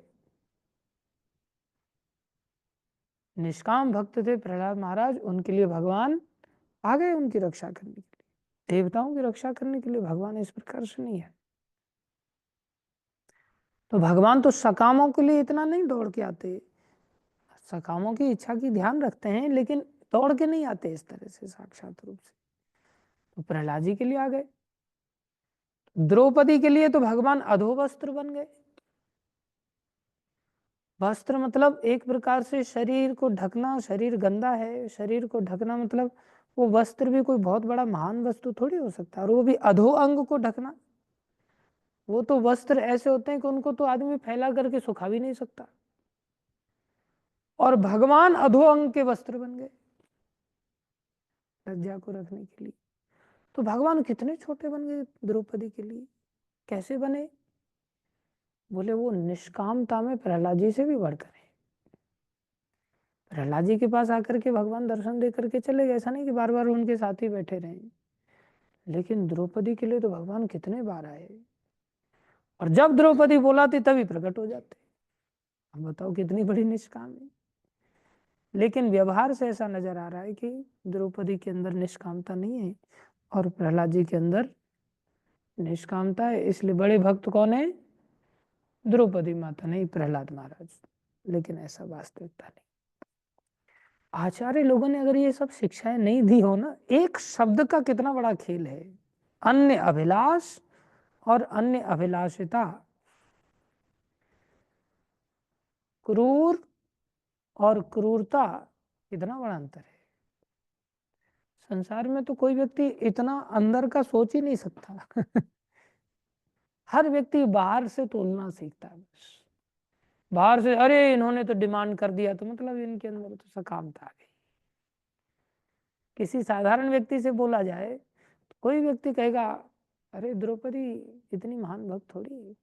निष्काम भक्त थे प्रहलाद महाराज, उनके लिए भगवान आ गए उनकी रक्षा करने के लिए। देवताओं की रक्षा करने के लिए भगवान इस प्रकार से नहीं है। तो भगवान तो सकामों के लिए इतना नहीं दौड़ के आते, सकामों की इच्छा की ध्यान रखते हैं, लेकिन दौड़ के नहीं आते इस तरह से साक्षात रूप से। तो प्रहलाद जी के लिए आ गए। द्रौपदी के लिए तो भगवान अधोवस्त्र बन गए। वस्त्र मतलब एक प्रकार से शरीर को ढकना, शरीर गंदा है, शरीर को ढकना मतलब वो वस्त्र भी कोई बहुत बड़ा महान वस्तु थोड़ी हो सकता है, और वो भी अधो अंग को ढकना। वो तो वस्त्र ऐसे होते हैं कि उनको तो आदमी फैला करके सुखा भी नहीं सकता, और भगवान अधो अंग के वस्त्र बन गए लज्जा को रखने के लिए। तो भगवान कितने छोटे बन गए द्रौपदी के लिए, कैसे बने? बोले वो निष्कामता में प्रहलाद जी से भी बढ़कर है। प्रहलाद जी के पास आकर के भगवान दर्शन दे करके चले गए, ऐसा नहीं कि बार बार उनके साथ ही बैठे रहे, लेकिन द्रौपदी के लिए तो भगवान कितने बार आए, और जब द्रौपदी बोलाती तभी प्रकट हो जाते। अब बताओ कितनी बड़ी निष्काम है। लेकिन व्यवहार से ऐसा नजर आ रहा है कि द्रौपदी के अंदर निष्कामता नहीं है और प्रहलाद जी के अंदर निष्कामता है। इसलिए बड़े भक्त कौन है? द्रौपदी माता, नहीं प्रहलाद महाराज। लेकिन ऐसा वास्तविकता नहीं। आचार्य लोगों ने अगर ये सब शिक्षाएं नहीं दी हो ना, एक शब्द का कितना बड़ा खेल है। अन्य अभिलाष और अन्य अभिलाषिता, क्रूर और क्रूरता, कितना बड़ा अंतर है। संसार में तो कोई व्यक्ति इतना अंदर का सोच ही नहीं सकता। हर व्यक्ति बाहर से तोलना सीखता है बस। बाहर से अरे इन्होंने तो डिमांड कर दिया तो मतलब इनके अंदर तो सकामता आ गई। किसी साधारण व्यक्ति से बोला जाए तो कोई व्यक्ति कहेगा अरे द्रौपदी इतनी महान भक्त थोड़ी है।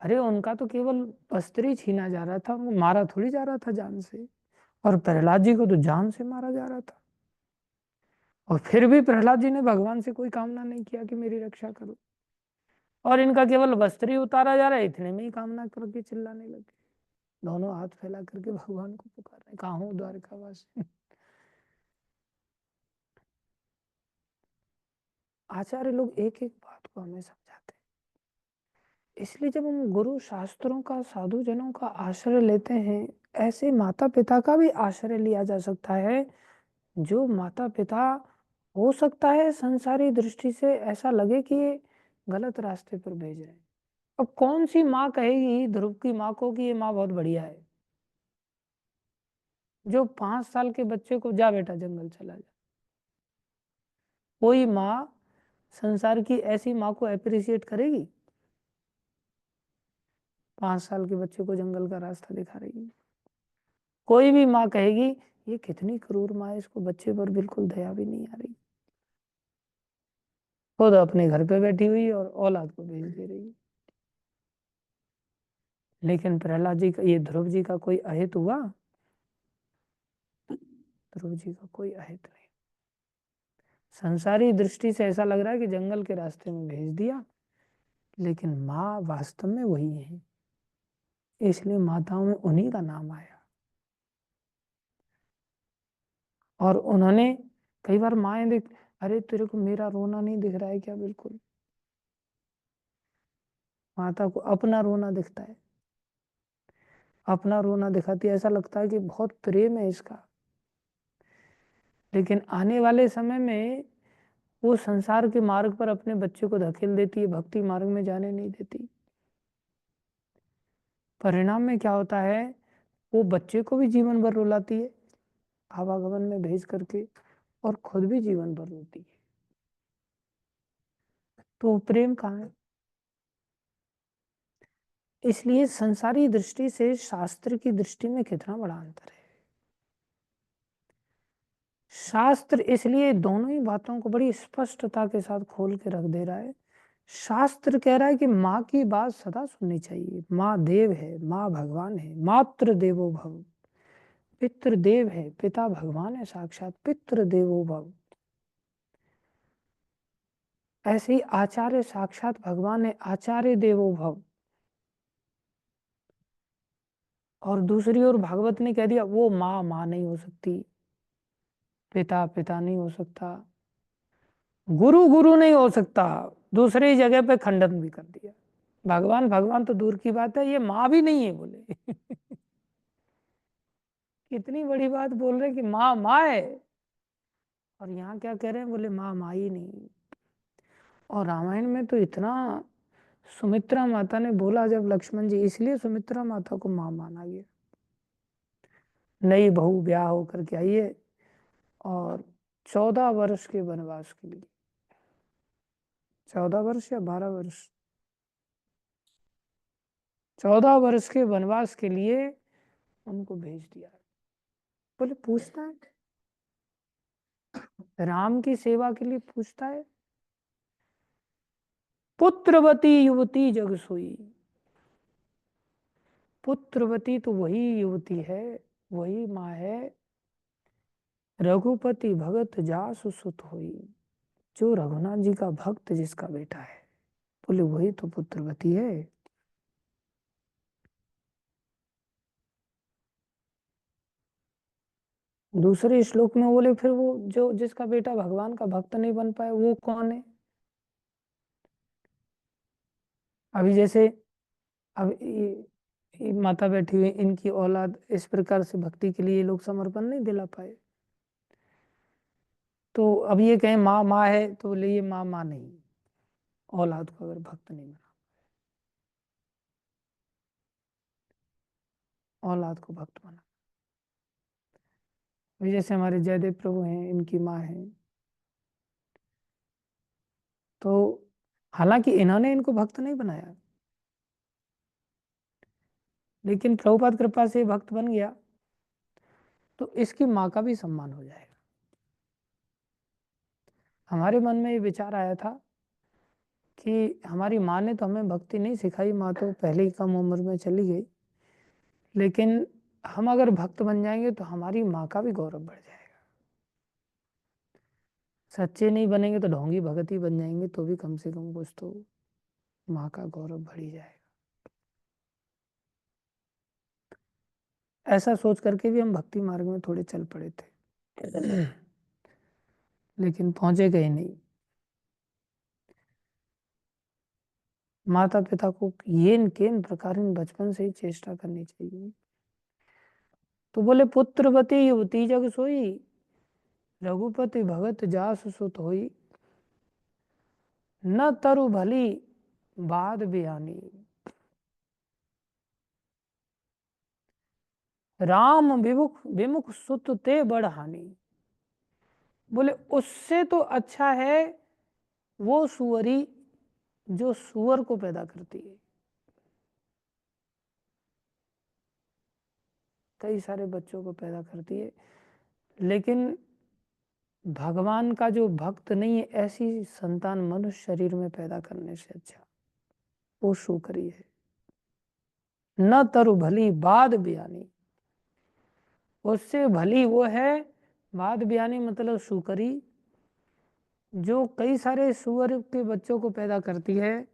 अरे उनका तो केवल वस्त्र ही छीना जा रहा था, उनको मारा थोड़ी जा रहा था जान से। और प्रहलाद जी को तो जान से मारा जा रहा था। और फिर भी प्रहलाद जी ने भगवान से कोई कामना नहीं किया कि मेरी रक्षा करो। और इनका केवल वस्त्र ही उतारा जा रहा है, इतने में ही कामना करके चिल्लाने लगे। दोनों हाथ फैला करके भगवान को पुकार रहे, कहाँ हूँ द्वारकावासी। आचार्य लोग एक एक बात को हमें समझाते हैं। इसलिए जब हम गुरु शास्त्रों का, साधु जनों का आश्रय लेते हैं, ऐसे माता पिता का भी आश्रय लिया जा सकता है। जो माता पिता हो सकता है संसारी दृष्टि से ऐसा लगे कि ये गलत रास्ते पर भेज रहे हैं। अब कौन सी माँ कहेगी ध्रुव की माँ को कि ये माँ बहुत बढ़िया है, जो 5 साल के बच्चे को जा बेटा जंगल चला जा। कोई माँ संसार की ऐसी माँ को अप्रिशिएट करेगी? 5 साल के बच्चे को जंगल का रास्ता दिखा रही है। कोई भी माँ कहेगी ये कितनी क्रूर माँ है, इसको बच्चे पर बिल्कुल दया भी नहीं आ रही। खुद अपने घर पे बैठी हुई और औलाद को भेज दे रही है। लेकिन प्रहलाद जी का, ये ध्रुव जी का कोई अहित हुआ? ध्रुव जी का कोई अहित नहीं। संसारी दृष्टि से ऐसा लग रहा है कि जंगल के रास्ते में भेज दिया, लेकिन माँ वास्तव में वही है। इसलिए माताओं में उन्हीं का नाम आया। और उन्होंने कई बार माएँ देख, अरे तेरे को मेरा रोना नहीं दिख रहा है क्या? बिल्कुल माता को अपना रोना दिखता है, अपना रोना दिखाती है, ऐसा लगता है कि बहुत प्रेम है इसका। लेकिन आने वाले समय में वो संसार के मार्ग पर अपने बच्चे को धकेल देती है, भक्ति मार्ग में जाने नहीं देती। परिणाम में क्या होता है, वो बच्चे को भी जीवन भर रुलाती है आवागमन में भेज करके, और खुद भी जीवन भर रोती है। तो प्रेम कहाँ है? इसलिए संसारी दृष्टि से शास्त्र की दृष्टि में कितना बड़ा अंतर है। शास्त्र इसलिए दोनों ही बातों को बड़ी स्पष्टता के साथ खोल के रख दे रहा है। शास्त्र कह रहा है कि माँ की बात सदा सुननी चाहिए। माँ देव है, माँ भगवान है, मातृ देवो भव। पितृ देव है, पिता भगवान है साक्षात, पितृ देवो भव। ऐसे ही आचार्य साक्षात भगवान है, आचार्य देवो भव। और दूसरी ओर भागवत ने कह दिया वो माँ माँ नहीं हो सकती, पिता पिता नहीं हो सकता, गुरु गुरु नहीं हो सकता। दूसरी जगह पे खंडन भी कर दिया। भगवान भगवान तो दूर की बात है, ये माँ भी नहीं है बोले। कितनी बड़ी बात बोल रहे कि माँ माँ है, और यहाँ क्या कह रहे हैं, बोले माँ माँ ही नहीं। और रामायण में तो इतना सुमित्रा माता ने बोला जब लक्ष्मण जी, इसलिए सुमित्रा माता को माँ माना गया। नई बहू ब्याह होकर के आई है और 14 वर्ष के वनवास के लिए, 14 वर्ष या 12 वर्ष, 14 वर्ष के वनवास के लिए उनको भेज दिया। बोले पूछता है राम की सेवा के लिए, पूछता है पुत्रवती युवती जग सोई। पुत्रवती तो वही युवती है, वही माँ है, रघुपति भगत जासु सुत होई। जो रघुनाथ जी का भक्त जिसका बेटा है, बोले वही तो पुत्रवती है। दूसरे श्लोक में बोले फिर वो जो जिसका बेटा भगवान का भक्त नहीं बन पाए वो कौन है? अभी जैसे अब ये माता बैठी हुई, इनकी औलाद इस प्रकार से भक्ति के लिए ये लोग समर्पण नहीं दिला पाए, तो अब ये कहें माँ माँ है तो बोले ये माँ माँ नहीं, औलाद को अगर भक्त नहीं बना, औलाद को भक्त बना। अभी जैसे हमारे जयदेव प्रभु हैं, इनकी माँ है, तो हालांकि इन्होंने इनको भक्त नहीं बनाया, लेकिन प्रभुपाद कृपा से भक्त बन गया, तो इसकी माँ का भी सम्मान हो जाएगा। हमारे मन में ये विचार आया था कि हमारी माँ ने तो हमें भक्ति नहीं सिखाई, माँ तो पहले ही कम उम्र में चली गई, लेकिन हम अगर भक्त बन जाएंगे तो हमारी माँ का भी गौरव बढ़ जाएगा। सच्चे नहीं बनेंगे तो ढोंगी भगत ही बन जाएंगे, तो भी कम से कम कुछ तो माँ का गौरव बढ़ ही जाएगा। ऐसा सोच करके भी हम भक्ति मार्ग में थोड़े चल पड़े थे, लेकिन पहुंचे गए नहीं। माता पिता को ये किन प्रकार बचपन से ही चेष्टा करनी चाहिए। तो बोले पुत्रवती युवती जग सोई, रघुपति भगत जास सुत होई, न तरु भली बाद बियानी, राम विमुख विमुख सुत ते बढ़ानी। बोले उससे तो अच्छा है वो सुअरी जो सुअर को पैदा करती है, कई सारे बच्चों को पैदा करती है, लेकिन भगवान का जो भक्त नहीं है ऐसी संतान मनुष्य शरीर में पैदा करने से अच्छा वो सुकरी है। न तरु भली बाद बयानी, उससे भली वो है, बाद बयानी मतलब सुकरी, जो कई सारे सुअर के बच्चों को पैदा करती है,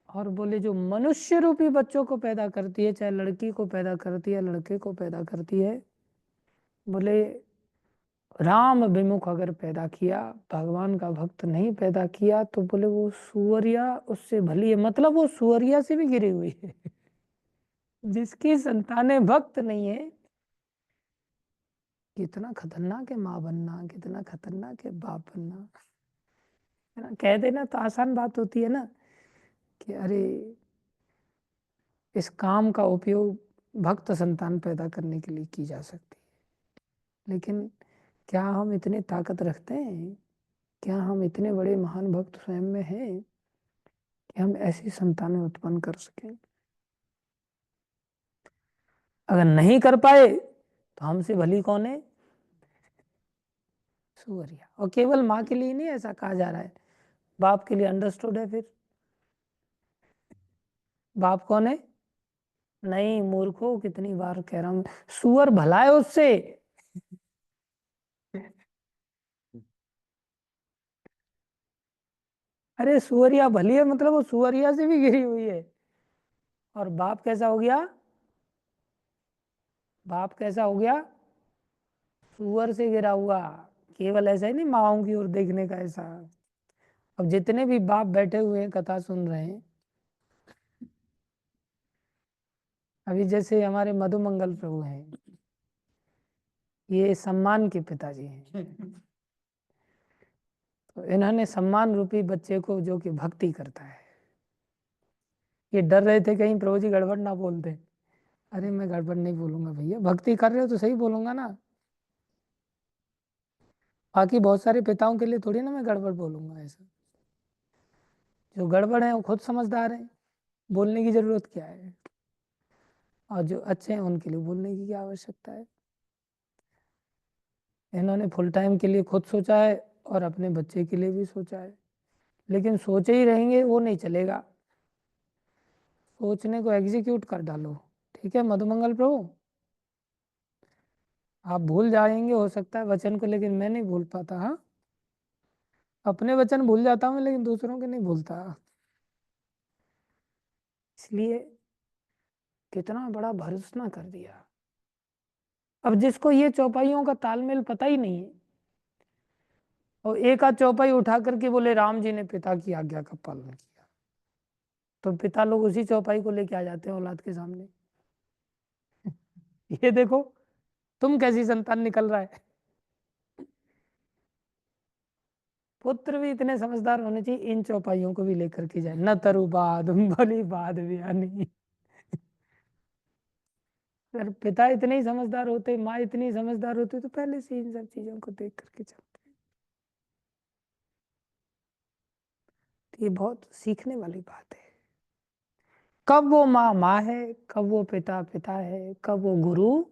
और बोले जो मनुष्य रूपी बच्चों को पैदा करती है, चाहे लड़की को पैदा करती है लड़के को पैदा करती है, बोले राम विमुख अगर पैदा किया, भगवान का भक्त नहीं पैदा किया, तो बोले वो सुअरिया उससे भली है, मतलब वो सुअरिया से भी गिरी हुई है। जिसकी संतानें भक्त नहीं है, कितना खतरनाक है माँ बनना, कितना खतरनाक है बाप बनना, है ना। कह देना तो आसान बात होती है ना कि अरे इस काम का उपयोग भक्त संतान पैदा करने के लिए की जा सकती है, लेकिन क्या हम इतने ताकत रखते हैं, क्या हम इतने बड़े महान भक्त स्वयं में हैं कि हम ऐसी संतानें उत्पन्न कर सकें? अगर नहीं कर पाए तो हमसे भली कौन है? सुअरिया। और केवल माँ के लिए नहीं ऐसा कहा जा रहा है, बाप के लिए अंडरस्टूड है। फिर बाप कौन है? नहीं मूर्खो, कितनी बार कह रहा हूं, सुअर भला है उससे। अरे सुअरिया भली है मतलब वो सुअरिया से भी गिरी हुई है। और बाप कैसा हो गया? बाप कैसा हो गया? सुअर से गिरा हुआ। केवल ऐसा ही नहीं माओं की ओर देखने का ऐसा। अब जितने भी बाप बैठे हुए हैं कथा सुन रहे हैं, अभी जैसे हमारे मधुमंगल प्रभु हैं, ये सम्मान के पिताजी हैं, तो इन्होंने सम्मान रूपी बच्चे को जो कि भक्ति करता है, ये डर रहे थे कहीं प्रभु जी गड़बड़ ना बोल दे। अरे मैं गड़बड़ नहीं बोलूंगा भैया, भक्ति कर रहे हो तो सही बोलूंगा ना। बाकी बहुत सारे पिताओं के लिए थोड़ी ना मैं गड़बड़ बोलूंगा ऐसा। जो गड़बड़ है वो खुद समझदार है, बोलने की जरूरत क्या है, और जो अच्छे हैं उनके लिए बोलने की क्या आवश्यकता है। इन्होंने फुल टाइम के लिए खुद सोचा है और अपने बच्चे के लिए भी सोचा है, लेकिन सोचे ही रहेंगे वो नहीं चलेगा, सोचने को एग्जीक्यूट कर डालो। ठीक है मधुमंगल प्रभु, आप भूल जाएंगे हो सकता है वचन को, लेकिन मैं नहीं भूल पाता। हाँ, अपने वचन भूल जाता हूँ लेकिन दूसरों के नहीं भूलता। इसलिए कितना बड़ा भरोसा कर दिया। अब जिसको ये चौपाइयों का तालमेल पता ही नहीं है, और एक आध चौपाई उठा करके बोले राम जी ने पिता की आज्ञा का पालन किया, तो पिता लोग उसी चौपाई को लेके आ जाते हैं औलाद के सामने। ये देखो तुम कैसी संतान निकल रहा है। पुत्र भी इतने समझदार होने चाहिए, इन चौपाइयों को भी लेकर के जाए, न तरु बाध भली बाध बयानी। अगर पिता इतने ही समझदार होते, माँ इतनी समझदार होती, तो पहले से इन सब चीजों को देख करके चलते। तो ये बहुत सीखने वाली बात है। कब वो माँ माँ है, कब वो पिता पिता है, कब वो गुरु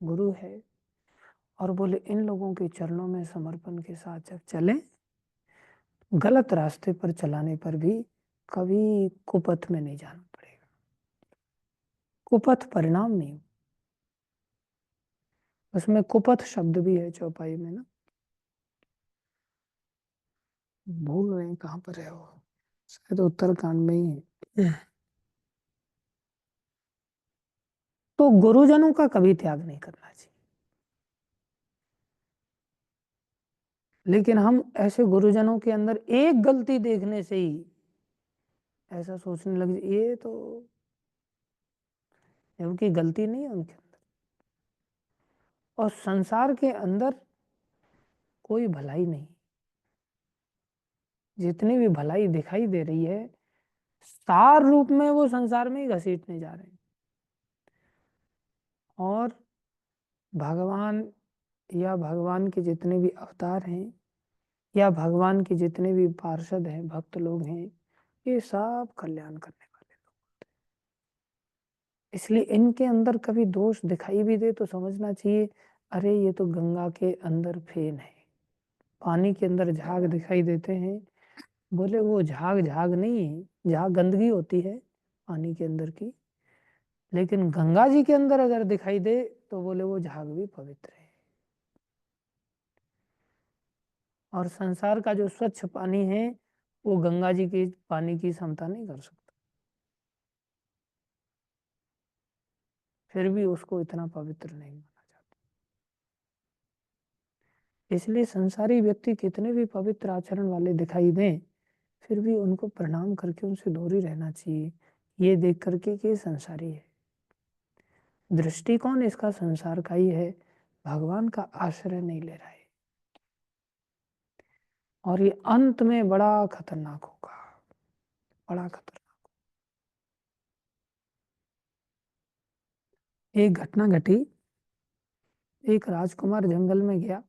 गुरु है। और बोले इन लोगों के चरणों में समर्पण के साथ जब चले, गलत रास्ते पर चलाने पर भी कभी कुपथ में नहीं जाना पड़ेगा। कुपथ परिणाम नहीं, उसमें कुपथ शब्द भी है चौपाई में ना, भूल रहे हैं कहाँ पर है वो, शायद उत्तरकांड में ही है। तो गुरुजनों का कभी त्याग नहीं करना चाहिए। लेकिन हम ऐसे गुरुजनों के अंदर एक गलती देखने से ही ऐसा सोचने लगे ये तो, जबकि गलती नहीं है उनके अंदर, और संसार के अंदर कोई भलाई नहीं। जितनी भी भलाई दिखाई दे रही है, सार रूप में वो संसार में ही घसीटने जा रहे हैं। और भगवान या भगवान के जितने भी अवतार हैं, या भगवान के जितने भी पार्षद हैं, भक्त लोग हैं, ये सब कल्याण करने वाले लोग। इसलिए इनके अंदर कभी दोष दिखाई भी दे तो समझना चाहिए, अरे ये तो गंगा के अंदर फेन है। पानी के अंदर झाग दिखाई देते हैं, बोले वो झाग झाग नहीं है, जहाँ गंदगी होती है पानी के अंदर की, लेकिन गंगा जी के अंदर अगर दिखाई दे तो बोले वो झाग भी पवित्र है। और संसार का जो स्वच्छ पानी है, वो गंगा जी के पानी की समता नहीं कर सकता, फिर भी उसको इतना पवित्र नहीं माना जाता। इसलिए संसारी व्यक्ति कितने भी पवित्र आचरण वाले दिखाई दें, फिर भी उनको प्रणाम करके उनसे दूर ही रहना चाहिए, ये देख करके कि ये संसारी है। दृष्टिकोण इसका संसार का ही है, भगवान का आश्रय नहीं ले रहा है। और ये अंत में बड़ा खतरनाक होगा, बड़ा खतरनाक। एक घटना घटी, एक राजकुमार जंगल में गया,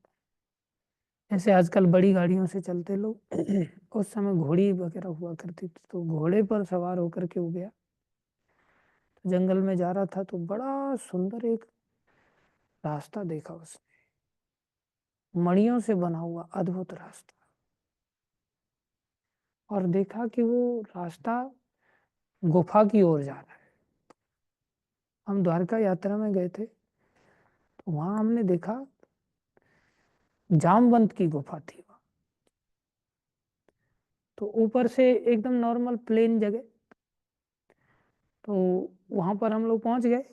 जैसे आजकल बड़ी गाड़ियों से चलते लोग, उस समय घोड़ी वगैरह हुआ करती थी, तो घोड़े पर सवार होकर के वो गया। तो जंगल में जा रहा था तो बड़ा सुंदर एक रास्ता देखा उसने, मणियों से बना हुआ अद्भुत रास्ता। और देखा कि वो रास्ता गुफा की ओर जा रहा है। हम द्वारका यात्रा में गए थे, तो वहां हमने देखा जामवंत की गुफा थी वहाँ। तो ऊपर से एकदम नॉर्मल प्लेन जगह, तो वहां पर हम लोग पहुंच गए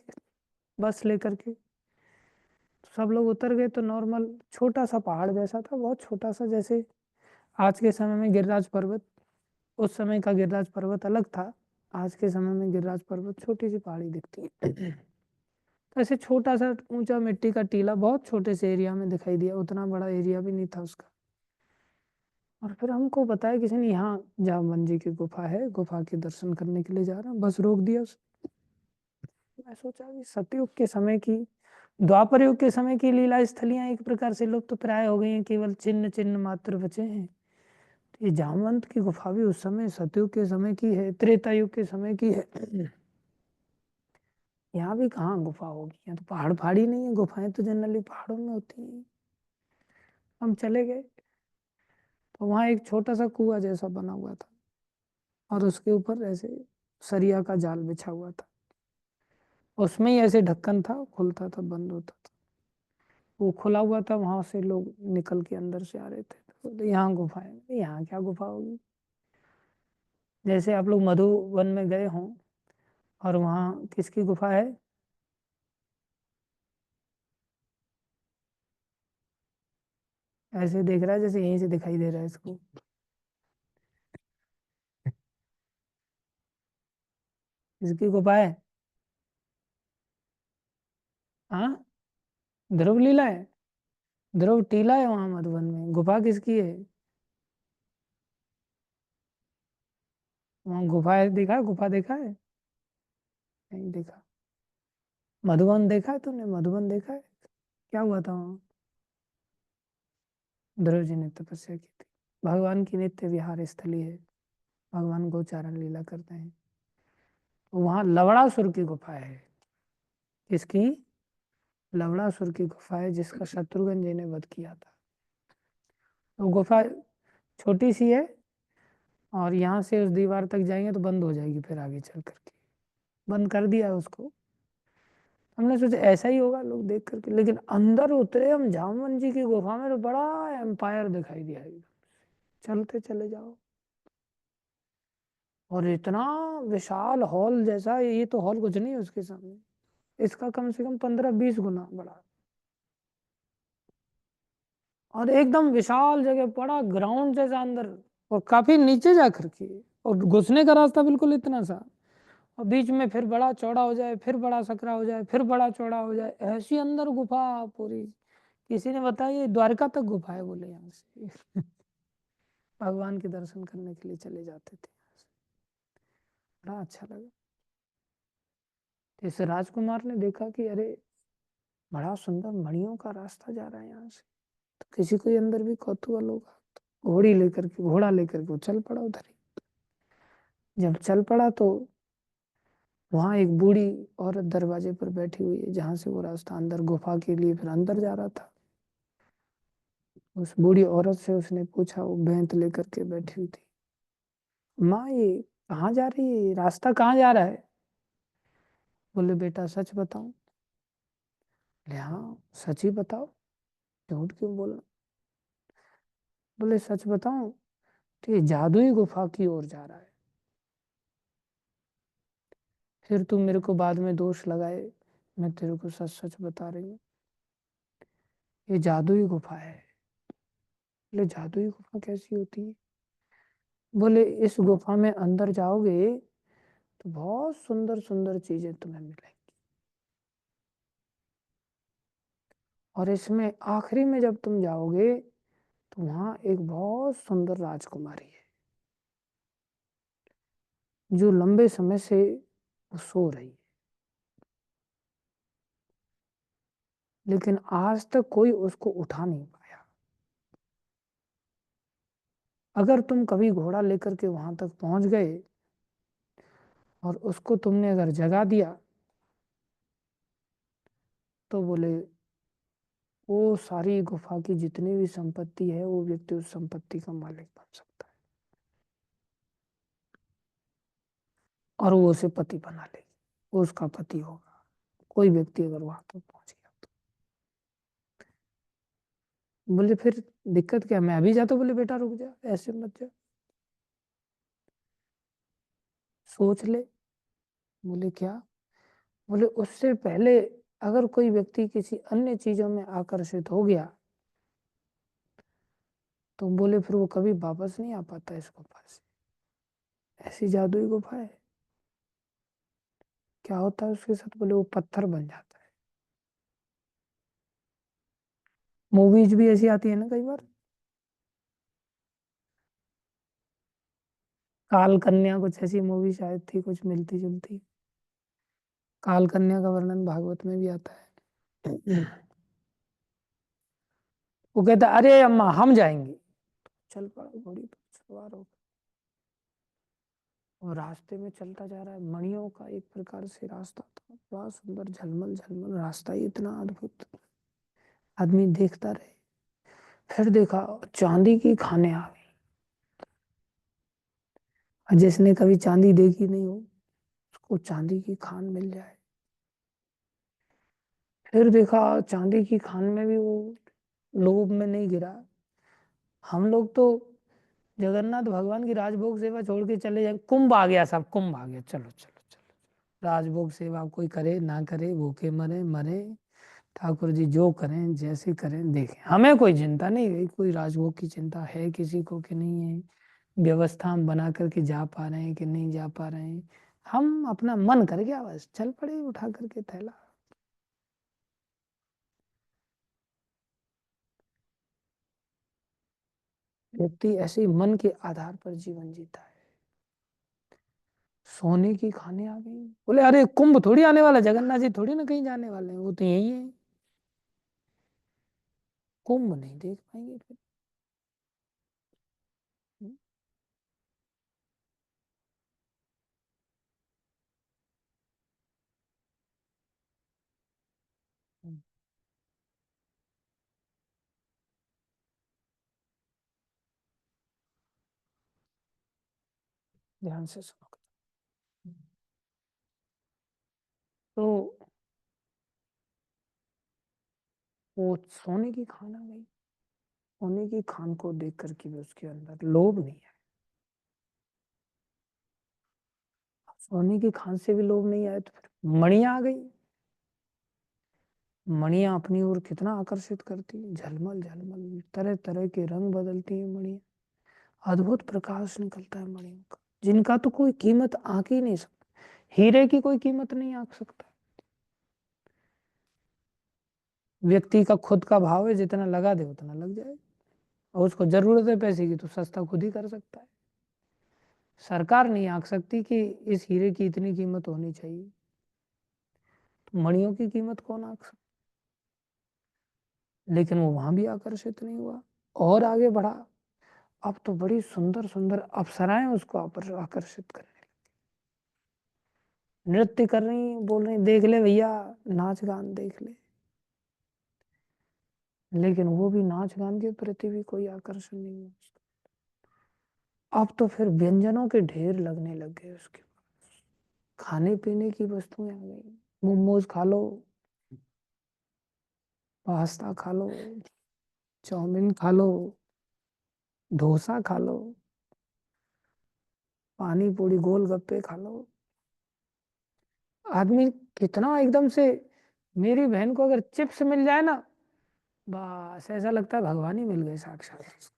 बस लेकर के। तो सब लोग उतर गए, तो नॉर्मल छोटा सा पहाड़ जैसा था, बहुत छोटा सा, जैसे आज के समय में गिरिराज पर्वत, उस समय का गिरिराज पर्वत अलग था, आज के समय में गिरिराज पर्वत छोटी सी पहाड़ी दिखती है। तो ऐसे छोटा सा ऊंचा मिट्टी का टीला बहुत छोटे से एरिया में दिखाई दिया, उतना बड़ा एरिया भी नहीं था उसका। और फिर हमको बताया किसी ने, यहाँ जामवन जी की गुफा है, गुफा के दर्शन करने के लिए जा रहा हूँ, बस रोक दिया उस। मैं सोचा कि सतयुग के समय की, द्वापर युग के समय की लीला स्थलियां एक प्रकार से लोग तो प्राय हो गई हैं, केवल चिन्ह चिन्ह मात्र बचे हैं। तो ये जामवंत की गुफा भी उस समय सतयुग के समय की है, त्रेता युग के समय की है। यहाँ भी कहाँ गुफा होगी, यहाँ तो पहाड़ पहाड़ ही नहीं है, गुफाएं तो जनरली पहाड़ों में होती हैं। हम चले गए, तो वहाँ एक छोटा सा कुआं जैसा बना हुआ था, और उसके ऊपर ऐसे सरिया का जाल बिछा हुआ था, उसमें ही ऐसे ढक्कन था, खुलता था बंद होता था, वो खुला हुआ था, वहां से लोग निकल के अंदर से आ रहे थे। तो यहाँ गुफा है, यहाँ क्या गुफा होगी, जैसे आप लोग मधुवन में गए हों, और वहाँ किसकी गुफा है, ऐसे देख रहा है जैसे यहीं से दिखाई दे रहा है इसको। इसकी गुफा है। हाँ, ध्रुव लीला है। ध्रुव टीला है वहां मधुबन में, गुफा किसकी है? वहाँ गुफा है, देखा है? गुफा देखा है? नहीं देखा। मधुबन देखा है तूने? मधुबन देखा है? क्या हुआ था वहाँ? ध्रुव जी ने तपस्या की थी। भगवान की नित्य विहार स्थली है। भगवान गोचारण लीला करते हैं। तो वहाँ लवणासुर की गुफा है। किसकी? लवणासुर की गुफा है, जिसका शत्रुघ्न जी ने वध किया था। तो गुफा छोटी सी है, और यहाँ से उस दीवार तक जाएंगे तो बंद हो जाएगी, फिर आगे चल करके बंद कर दिया है उसको। हमने सोचा ऐसा ही होगा लोग देख करके, लेकिन अंदर उतरे हम जामवन जी की गुफा में तो बड़ा एम्पायर दिखाई दिया एकदम। चलते चले जाओ, और इतना विशाल हॉल जैसा, ये तो हॉल कुछ नहीं है उसके सामने। इसका कम से कम 15-20 गुना बड़ा। और एकदम विशाल जगह, बड़ा ग्राउंड जैसा अंदर, और काफी नीचे जा करके, और घुसने का रास्ता बिल्कुल इतना सा, और बीच में फिर बड़ा चौड़ा हो जाए, फिर बड़ा सकरा हो जाए, फिर बड़ा चौड़ा हो जाए, ऐसी अंदर गुफा पूरी। किसी ने बताया ये द्वारका तक गुफा है, बोले यहाँ से भगवान के दर्शन करने के लिए चले जाते थे। बड़ा अच्छा लगा। तो इस राजकुमार ने देखा कि अरे बड़ा सुंदर मणियों का रास्ता जा रहा है यहाँ से। तो किसी को अंदर भी कौतूहल होगा, तो घोड़ा लेकर के वो चल पड़ा उधर ही। जब चल पड़ा तो वहां एक बूढ़ी औरत दरवाजे पर बैठी हुई है, जहां से वो रास्ता अंदर गुफा के लिए फिर अंदर जा रहा था। उस बूढ़ी औरत से उसने पूछा, वो बेंत लेकर के बैठी हुई थी, माँ ये कहाँ जा रही है, ये रास्ता कहाँ जा रहा है? बोले बेटा सच बताऊं? बोले हाँ सच ही बताओ, झूठ क्यों बोलना? बोले सच बताऊं तो ये जादुई गुफा की ओर जा रहा है। फिर तू मेरे को बाद में दोष लगाए, मैं तेरे को सच सच बता रही हूँ, ये जादुई गुफा है। बोले जादुई गुफा कैसी होती है? बोले इस गुफा में अंदर जाओगे तो बहुत सुंदर सुंदर चीजें तुम्हें मिलेंगी, और इसमें आखिरी में जब तुम जाओगे तो वहां एक बहुत सुंदर राजकुमारी है, जो लंबे समय से वो सो रही है, लेकिन आज तक कोई उसको उठा नहीं पाया। अगर तुम कभी घोड़ा लेकर के वहां तक पहुंच गए और उसको तुमने अगर जगा दिया, तो बोले वो सारी गुफा की जितनी भी संपत्ति है, वो व्यक्ति उस संपत्ति का मालिक बन सकता है, और वो उसे पति बना लेगी, वो उसका पति होगा, कोई व्यक्ति अगर वहां तक पहुंच गया तो। बोले फिर दिक्कत क्या, मैं अभी जाता? बोले बेटा रुक जा, ऐसे मत जा, सोच ले। बोले क्या? बोले उससे पहले अगर कोई व्यक्ति किसी अन्य चीजों में आकर्षित हो गया, तो बोले फिर वो कभी वापस नहीं आ पाता इस गुफा से। ऐसी जादुई गुफा है। क्या होता है उसके साथ? बोले वो पत्थर बन जाता है। मूवीज भी ऐसी आती है ना कई बार। काल कन्या कुछ ऐसी मूवी शायद थी, कुछ मिलती जुलती। काल कन्या का वर्णन भागवत में भी आता है। वो कहता अरे अम्मा हम जाएंगे, चल पड़ा घोड़ी पर सवार हो, और रास्ते में चलता जा रहा है। मणियों का एक प्रकार से रास्ता था, बड़ा सुंदर, झलमल झलमल रास्ता ही इतना अद्भुत, आदमी देखता रहे। फिर देखा चांदी की खाने आ गई, और जिसने कभी चांदी देखी नहीं हो उसको चांदी की खान मिल जाए। फिर देखा चांदी की खान में भी वो लोभ में नहीं गिरा। हम लोग तो जगन्नाथ भगवान की राजभोग सेवा छोड़ के चले जाए, कुंभ आ गया, सब कुंभ आ गया, चलो चलो चलो, राजभोग सेवा कोई करे ना करे, भूखे मरे मरे, ठाकुर जी जो करें जैसे करें देखें, हमें कोई चिंता नहीं है, कोई राजभोग की चिंता है किसी को कि नहीं है, व्यवस्था हम बना करके जा पा रहे हैं कि नहीं जा पा रहे हैं, हम अपना मन कर गया बस चल पड़े उठा करके थैला। व्यक्ति ऐसे ही मन के आधार पर जीवन जीता है। सोने की खाने आ गई, बोले अरे कुंभ थोड़ी आने वाला, जगन्नाथ जी थोड़ी ना कहीं जाने वाले हैं, वो तो यही है, कुंभ नहीं देख पाएंगे फिर। ध्यान से सुनो। तो वो सोने की खान आ गई, सोने की खान को देख करके भी उसके अंदर लोभ नहीं है। सोने की खान से भी लोभ नहीं आया तो फिर मणियां आ गई। मणियां अपनी ओर कितना आकर्षित करती है, झलमल झलमल तरह तरह के रंग बदलती है मणियां, अद्भुत प्रकाश निकलता है मणियों का, जिनका तो कोई कीमत आंक ही नहीं सकता, हीरे की कोई कीमत नहीं आंक सकता। व्यक्ति का खुद का भाव है, जितना लगा दे उतना लग जाए, और उसको जरूरत है पैसे की तो सस्ता खुद ही कर सकता है। सरकार नहीं आंक सकती कि इस हीरे की इतनी कीमत होनी चाहिए, तो मणियों की कीमत कौन आंक सकता। लेकिन वो वहां भी आकर्षित नहीं हुआ, और आगे बढ़ा। अब तो बड़ी सुंदर सुंदर अप्सराएं उसको आकर्षित करने, नृत्य कर रही, बोल रही देख ले भैया, नाच गान देख ले। लेकिन वो भी नाच गान के प्रति भी कोई आकर्षण नहीं है उसका। अब तो फिर व्यंजनों के ढेर लगने लग गए उसके, खाने पीने की वस्तुएं आ गई, मोमोज खा लो, पास्ता खा लो, चाउमीन खा लो, डोसा खा लो, पानी पूरी गोलगप्पे खा लो। आदमी कितना एकदम से, मेरी बहन को अगर चिप्स मिल जाए ना, बस ऐसा लगता है भगवान ही मिल गए साक्षात।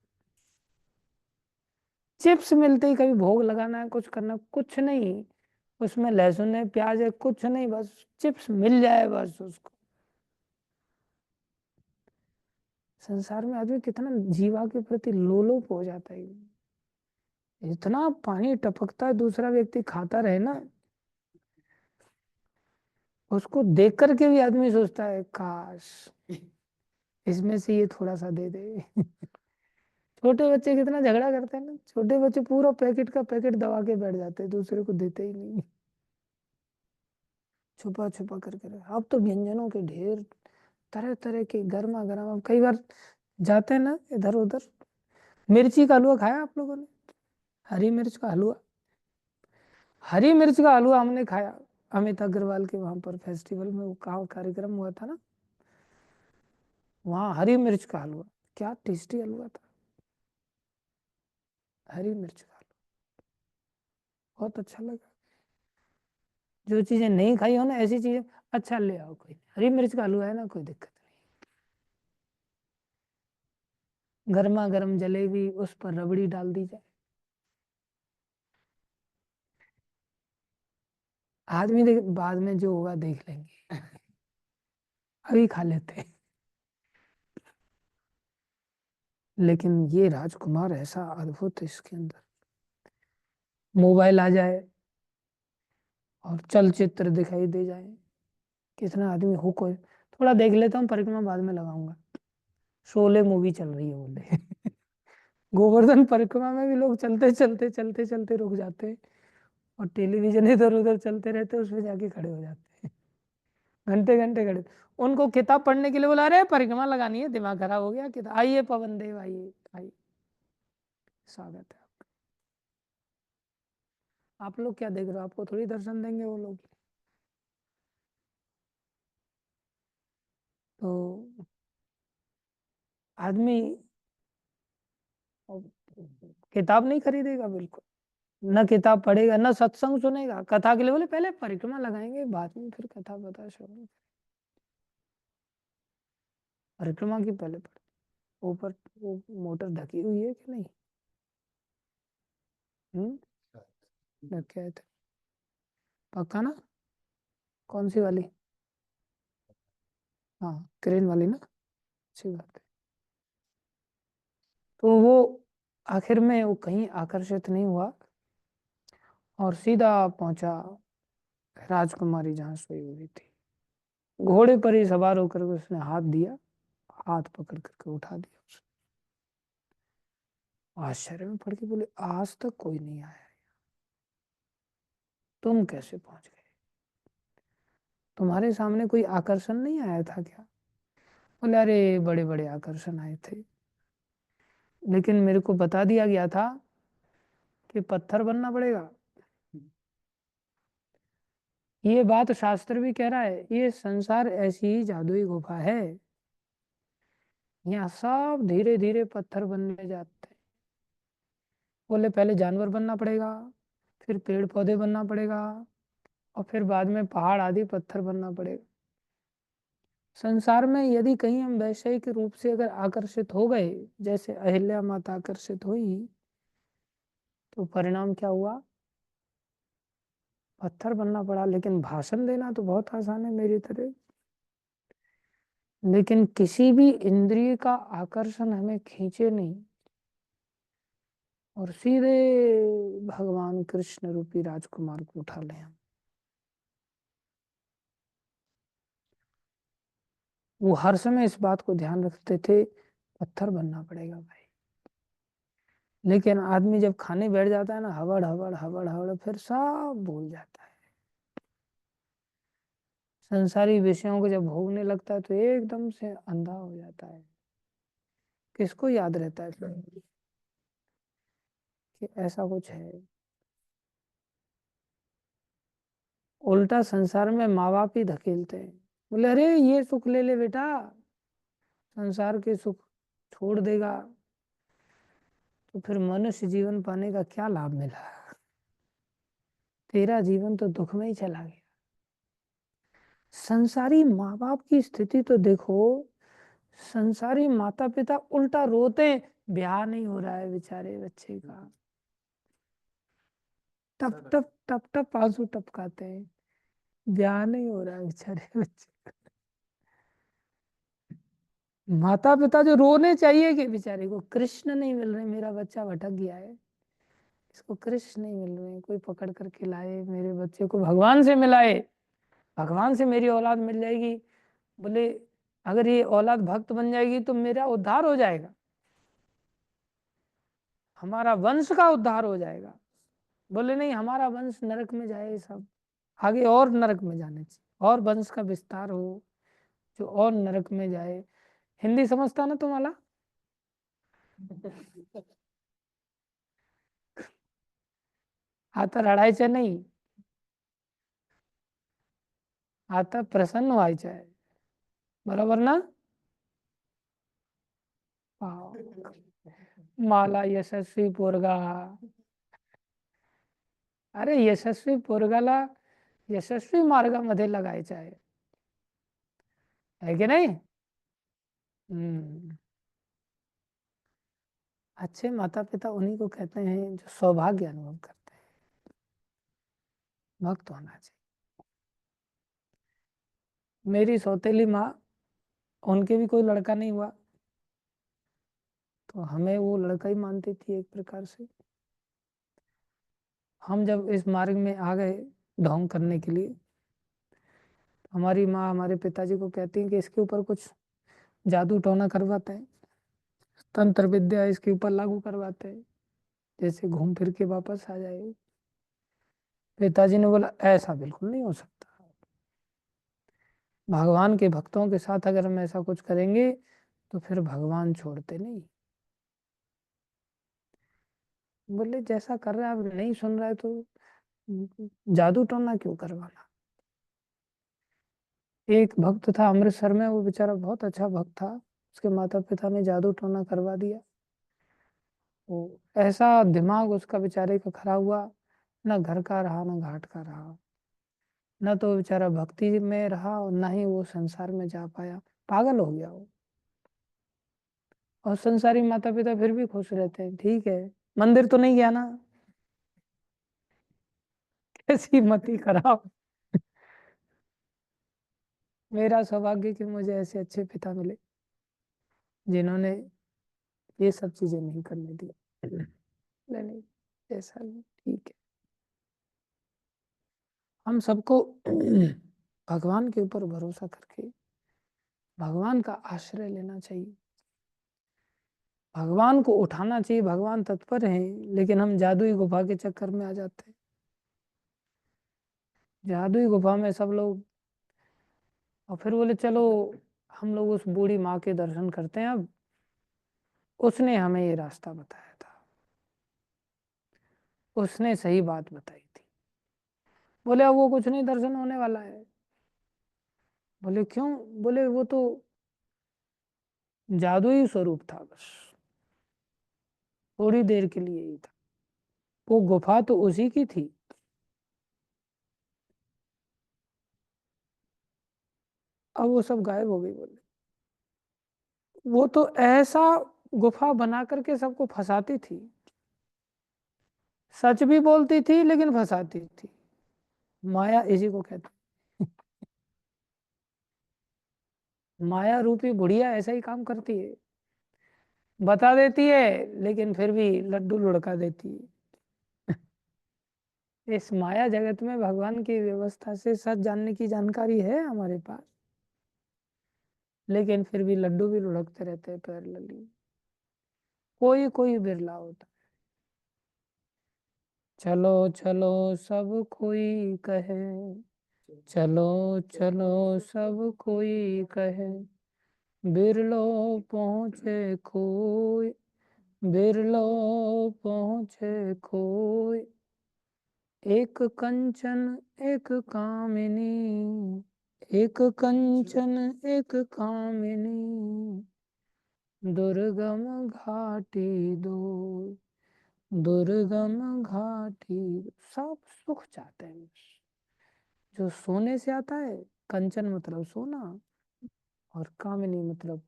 चिप्स मिलते ही, कभी भोग लगाना है कुछ करना कुछ नहीं, उसमें लहसुन है प्याज है कुछ नहीं, बस चिप्स मिल जाए बस उसको। संसार में आदमी कितना जीवा के प्रति लोलुप हो जाता है, इतना पानी टपकता है, दूसरा व्यक्ति खाता रहे ना, उसको देख करके भी आदमी सोचता है काश इसमें से ये थोड़ा सा दे दे। छोटे बच्चे कितना झगड़ा करते हैं ना, छोटे बच्चे पूरा पैकेट का पैकेट दबा के बैठ जाते हैं, दूसरे को देते ही नहीं, छुपा छुपा करके अब तो व्यंजनों के ढेर, तरह तरह के गर्मा गर्म। अब कई बार जाते हैं ना इधर उधर, मिर्ची का हलवा खाया आप लोगों ने? हरी मिर्च का हलवा, हरी मिर्च का हलवा हमने खाया अमित अग्रवाल के वहां पर फेस्टिवल में, वो कार्यक्रम हुआ था ना, वहाँ हरी मिर्च का हलवा, क्या टेस्टी हलवा था। हरी मिर्च का हलवा बहुत अच्छा लगा। जो चीजें नहीं खाई हो ना ऐसी चीजें, अच्छा ले आओ, कोई हरी मिर्च का हलवा है ना, कोई दिक्कत नहीं, गर्मा गर्म जलेबी उस पर रबड़ी डाल दी जाए, आदमी देख, बाद में जो होगा देख लेंगे, अभी खा लेते हैं। लेकिन ये राजकुमार ऐसा अद्भुत है, इसके अंदर मोबाइल आ जाए और चलचित्र दिखाई दे जाए, कितना आदमी हो, कोई थोड़ा देख लेता हूँ, परिक्रमा बाद में लगाऊंगा, शोले मूवी चल रही है बोले। गोवर्धन परिक्रमा में भी लोग चलते चलते चलते चलते रुक जाते हैं, और टेलीविजन इधर उधर चलते रहते, उसमें जाके खड़े हो जाते हैं, घंटे घंटे खड़े। उनको किताब पढ़ने के लिए बोला, अरे परिक्रमा लगानी है, दिमाग खराब हो गया, किताब आइए पवन देव आइए आइए, स्वागत है। आप लोग क्या देख रहे हो, आपको थोड़ी दर्शन देंगे वो लोग। तो आदमी किताब नहीं खरीदेगा बिल्कुल, न किताब पढ़ेगा न सत्संग सुनेगा, कथा के लिए बोले पहले परिक्रमा लगाएंगे बाद में फिर कथा बता शुरू। परिक्रमा की पहले पढ़, ऊपर वो मोटर ढकी हुई है कि नहीं? ढके आए थे, पक्का ना? कौन सी वाली? हाँ, क्रेन वाली ना, अच्छी बात है। तो वो आखिर में वो कहीं आकर्षित नहीं हुआ और सीधा पहुंचा राजकुमारी जहाँ सोई हुई थी। घोड़े पर ही सवार होकर उसने हाथ दिया, हाथ पकड़ करके उठा दिया उसने। आश्चर्य में पड़ के बोले, आज तक कोई नहीं आया, तुम कैसे पहुंच गए? तुम्हारे सामने कोई आकर्षण नहीं आया था क्या? बोले, अरे बड़े बड़े आकर्षण आए थे, लेकिन मेरे को बता दिया गया था कि पत्थर बनना पड़ेगा। ये बात शास्त्र भी कह रहा है, ये संसार ऐसी ही जादुई गुफा है, यहाँ सब धीरे धीरे पत्थर बनने जाते हैं। बोले पहले जानवर बनना पड़ेगा, फिर पेड़ पौधे बनना पड़ेगा, और फिर बाद में पहाड़ आदि पत्थर बनना पड़ेगा। संसार में यदि कहीं हम वैश्विक रूप से अगर आकर्षित हो गए, जैसे अहिल्या माता आकर्षित हुई, तो परिणाम क्या हुआ? पत्थर बनना पड़ा। लेकिन भाषण देना तो बहुत आसान है मेरी तरह, लेकिन किसी भी इंद्रिय का आकर्षण हमें खींचे नहीं और सीधे भगवान कृष्ण रूपी राजकुमार को उठा ले हम। वो हर समय इस बात को ध्यान रखते थे, पत्थर बनना पड़ेगा भाई। लेकिन आदमी जब खाने बैठ जाता है ना, हवड़ हवड़ हवड़ हवड़, फिर सब भूल जाता है। संसारी विषयों को जब भोगने लगता है तो एकदम से अंधा हो जाता है। किसको याद रहता है फिर कि ऐसा कुछ है? उल्टा संसार में माँ बाप ही धकेलते हैं, बोले अरे ये सुख ले ले बेटा, संसार के सुख छोड़ देगा तो फिर मनुष्य जीवन पाने का क्या लाभ मिला? तेरा जीवन तो दुख में ही चला गया। संसारी माँ बाप की स्थिति तो देखो, संसारी माता पिता उल्टा रोते हैं, ब्याह नहीं हो रहा है बेचारे बच्चे का, टप टप टप टप आंसू टपकाते हैं, ब्याह नहीं हो रहा है बेचारे बच्चे। माता पिता जो रोने चाहिए कि बेचारे को कृष्ण नहीं मिल रहे, मेरा बच्चा भटक गया है, इसको कृष्ण नहीं मिल रहे, कोई पकड़ करके लाए, मेरे बच्चे को भगवान से मिलाए, भगवान से मेरी औलाद मिल जाएगी। बोले अगर ये औलाद भक्त बन जाएगी तो मेरा उद्धार हो जाएगा, हमारा वंश का उद्धार हो जाएगा। बोले नहीं, हमारा वंश नरक में जाए सब, आगे और नरक में जाने चाहिए, और वंश का विस्तार हो जो और नरक में जाए। हिंदी समझता ना तुम्हारा? आता रडायचं नहीं, आता प्रसन्न व्हायचं आहे, बरोबर ना? माला यशस्वी पोरगा, अरे यशस्वी पोरगाला यशस्वी मार्गामध्ये लगायचं है कि नहीं? हम्म। अच्छे माता पिता उन्हीं को कहते हैं जो सौभाग्य अनुभव करते हैं, भक्त होना चाहिए। मेरी सौतेली माँ, उनके भी कोई लड़का नहीं हुआ, तो हमें वो लड़का ही मानती थी एक प्रकार से। हम जब इस मार्ग में आ गए ढोंग करने के लिए, हमारी माँ हमारे पिताजी को कहती है कि इसके ऊपर कुछ जादू टोना करवाते हैं, तंत्र विद्या इसके ऊपर लागू करवाते हैं, जैसे घूम फिर के वापस आ जाए। पिताजी ने बोला ऐसा बिल्कुल नहीं हो सकता, भगवान के भक्तों के साथ अगर हम ऐसा कुछ करेंगे तो फिर भगवान छोड़ते नहीं। बोले जैसा कर रहा है, अब नहीं सुन रहा है तो जादू टोना क्यों करवाना। एक भक्त था अमृतसर में, वो बेचारा बहुत अच्छा भक्त था, उसके माता पिता ने जादू टोना करवा दिया। वो ऐसा दिमाग उसका बेचारे का खराब हुआ, ना घर का रहा ना घाट का रहा, ना तो बेचारा भक्ति में रहा और ना ही वो संसार में जा पाया, पागल हो गया वो। और संसारी माता पिता फिर भी खुश रहते हैं, ठीक है, मंदिर तो नहीं गया ना। कैसी मति खराब। मेरा सौभाग्य कि मुझे ऐसे अच्छे पिता मिले जिन्होंने ये सब चीजें नहीं करने दी। नहीं, ऐसा नहीं, ठीक है। हम सबको भगवान के ऊपर भरोसा करके भगवान का आश्रय लेना चाहिए, भगवान को उठाना चाहिए। भगवान तत्पर हैं, लेकिन हम जादुई गुफा के चक्कर में आ जाते हैं। जादुई गुफा में सब लोग, और फिर बोले चलो हम लोग उस बूढ़ी माँ के दर्शन करते हैं। अब उसने हमें ये रास्ता बताया था, उसने सही बात बताई थी। बोले अब वो कुछ नहीं दर्शन होने वाला है। बोले क्यों? बोले वो तो जादुई स्वरूप था, बस थोड़ी देर के लिए ही था, वो गुफा तो उसी की थी। अब वो सब गायब हो गई। बोले वो तो ऐसा गुफा बना करके सबको फंसाती थी, सच भी बोलती थी लेकिन फंसाती थी। माया इसी को कहते हैं। माया रूपी बुढ़िया ऐसा ही काम करती है, बता देती है लेकिन फिर भी लड्डू लुढ़का देती है। इस माया जगत में भगवान की व्यवस्था से सच जानने की जानकारी है हमारे पास, लेकिन फिर भी लड्डू भी लुढ़कते रहते हैं पैरेलली। कोई कोई बिरला होता। चलो चलो सब कोई कहे, चलो चलो सब कोई कहे, बिरलो पहुँचे कोई, बिरलो पहुँचे कोई, एक कंचन एक कामिनी, एक कंचन एक कामिनी, दुर्गम घाटी दो, दुर्गम घाटी। सब सुख चाहते हैं, जो सोने से आता है। कंचन मतलब सोना, और कामिनी मतलब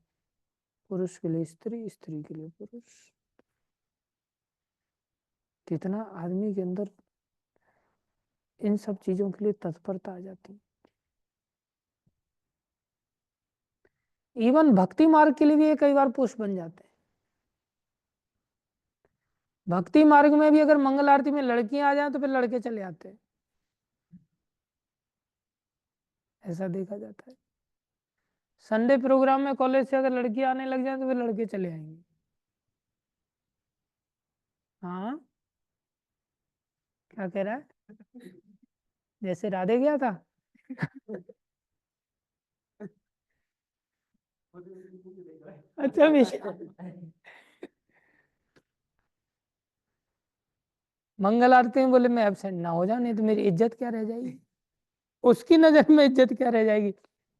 पुरुष के लिए स्त्री, स्त्री के लिए पुरुष। कितना आदमी के अंदर इन सब चीजों के लिए तत्परता आ जाती है। इवन भक्ति मार्ग के लिए भी ये कई बार पुरुष बन जाते हैं। भक्ति मार्ग में भी अगर मंगल आरती में लड़कियां आ जाए तो फिर लड़के चले आते हैं, ऐसा देखा जाता है। संडे प्रोग्राम में कॉलेज से अगर लड़कियां आने लग जाए तो फिर लड़के चले आएंगे। हाँ, क्या कह रहा है? जैसे राधे गया था। अच्छा विषय, मंगल आरती में बोले मैं एबसेंट ना हो जाऊं, नहीं तो मेरी इज्जत क्या रह जाएगी। उसकी नजर में इज्जत क्या रह जाएगी,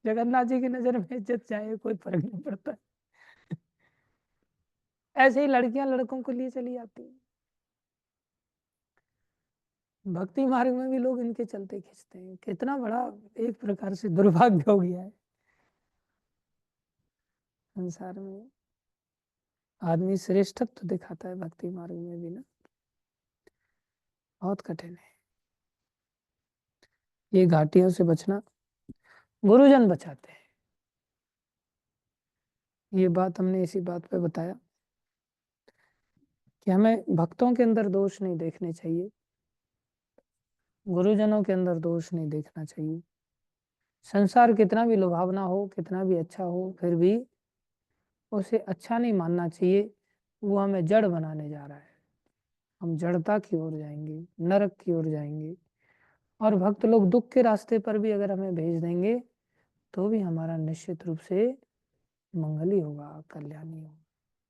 जगन्नाथ जी की नजर में इज्जत जाए कोई फर्क नहीं पड़ता। ऐसे ही लड़कियां लड़कों को लिए चली जाती हैं। भक्ति मार्ग में भी लोग इनके चलते खींचते हैं। कितना बड़ा एक प्रकार से दुर्भाग्य हो गया है संसार में। आदमी श्रेष्ठत्व दिखाता है भक्ति मार्ग में भी ना, बहुत कठिन है ये घाटियों से बचना। गुरुजन बचाते हैं। ये बात हमने इसी बात पे बताया कि हमें भक्तों के अंदर दोष नहीं देखने चाहिए, गुरुजनों के अंदर दोष नहीं देखना चाहिए। संसार कितना भी लुभावना हो, कितना भी अच्छा हो, फिर भी उसे अच्छा नहीं मानना चाहिए। वो हमें जड़ बनाने जा रहा है, हम जड़ता की ओर जाएंगे, नरक की ओर जाएंगे। और भक्त लोग दुख के रास्ते पर भी अगर हमें भेज देंगे तो भी हमारा निश्चित रूप से मंगल ही होगा, कल्याण ही होगा।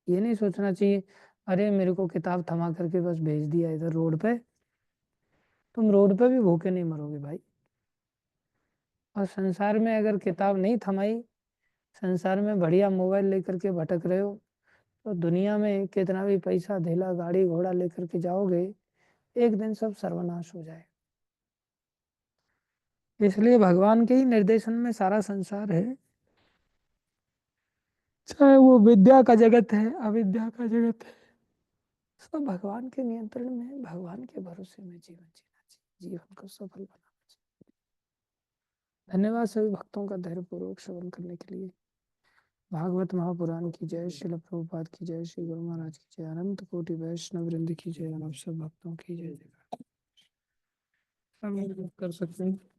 ये नहीं सोचना चाहिए अरे मेरे को किताब थमा करके बस भेज दिया इधर रोड पे। तुम रोड पे भी भूखे नहीं मरोगे भाई। और संसार में अगर किताब नहीं थमाई, संसार में बढ़िया मोबाइल लेकर के भटक रहे हो, तो दुनिया में कितना भी पैसा धेला गाड़ी घोड़ा लेकर के जाओगे, एक दिन सब सर्वनाश हो जाए। इसलिए भगवान के ही निर्देशन में सारा संसार है। चाहे वो विद्या का जगत है, अविद्या का जगत है, सब भगवान के नियंत्रण में है। भगवान के भरोसे में जीवन जीना चाहिए, जीवन को सफल बनाना चाहिए। धन्यवाद सभी भक्तों का धैर्यपूर्वक श्रवण करने के लिए। भागवत महापुराण की जय, श्रील प्रभुपाद की जय, श्री गुरु महाराज की जय, अनंत कोटि वैष्णव वृंद की जय, आप सब भक्तों की जय। सब कर सकते हैं।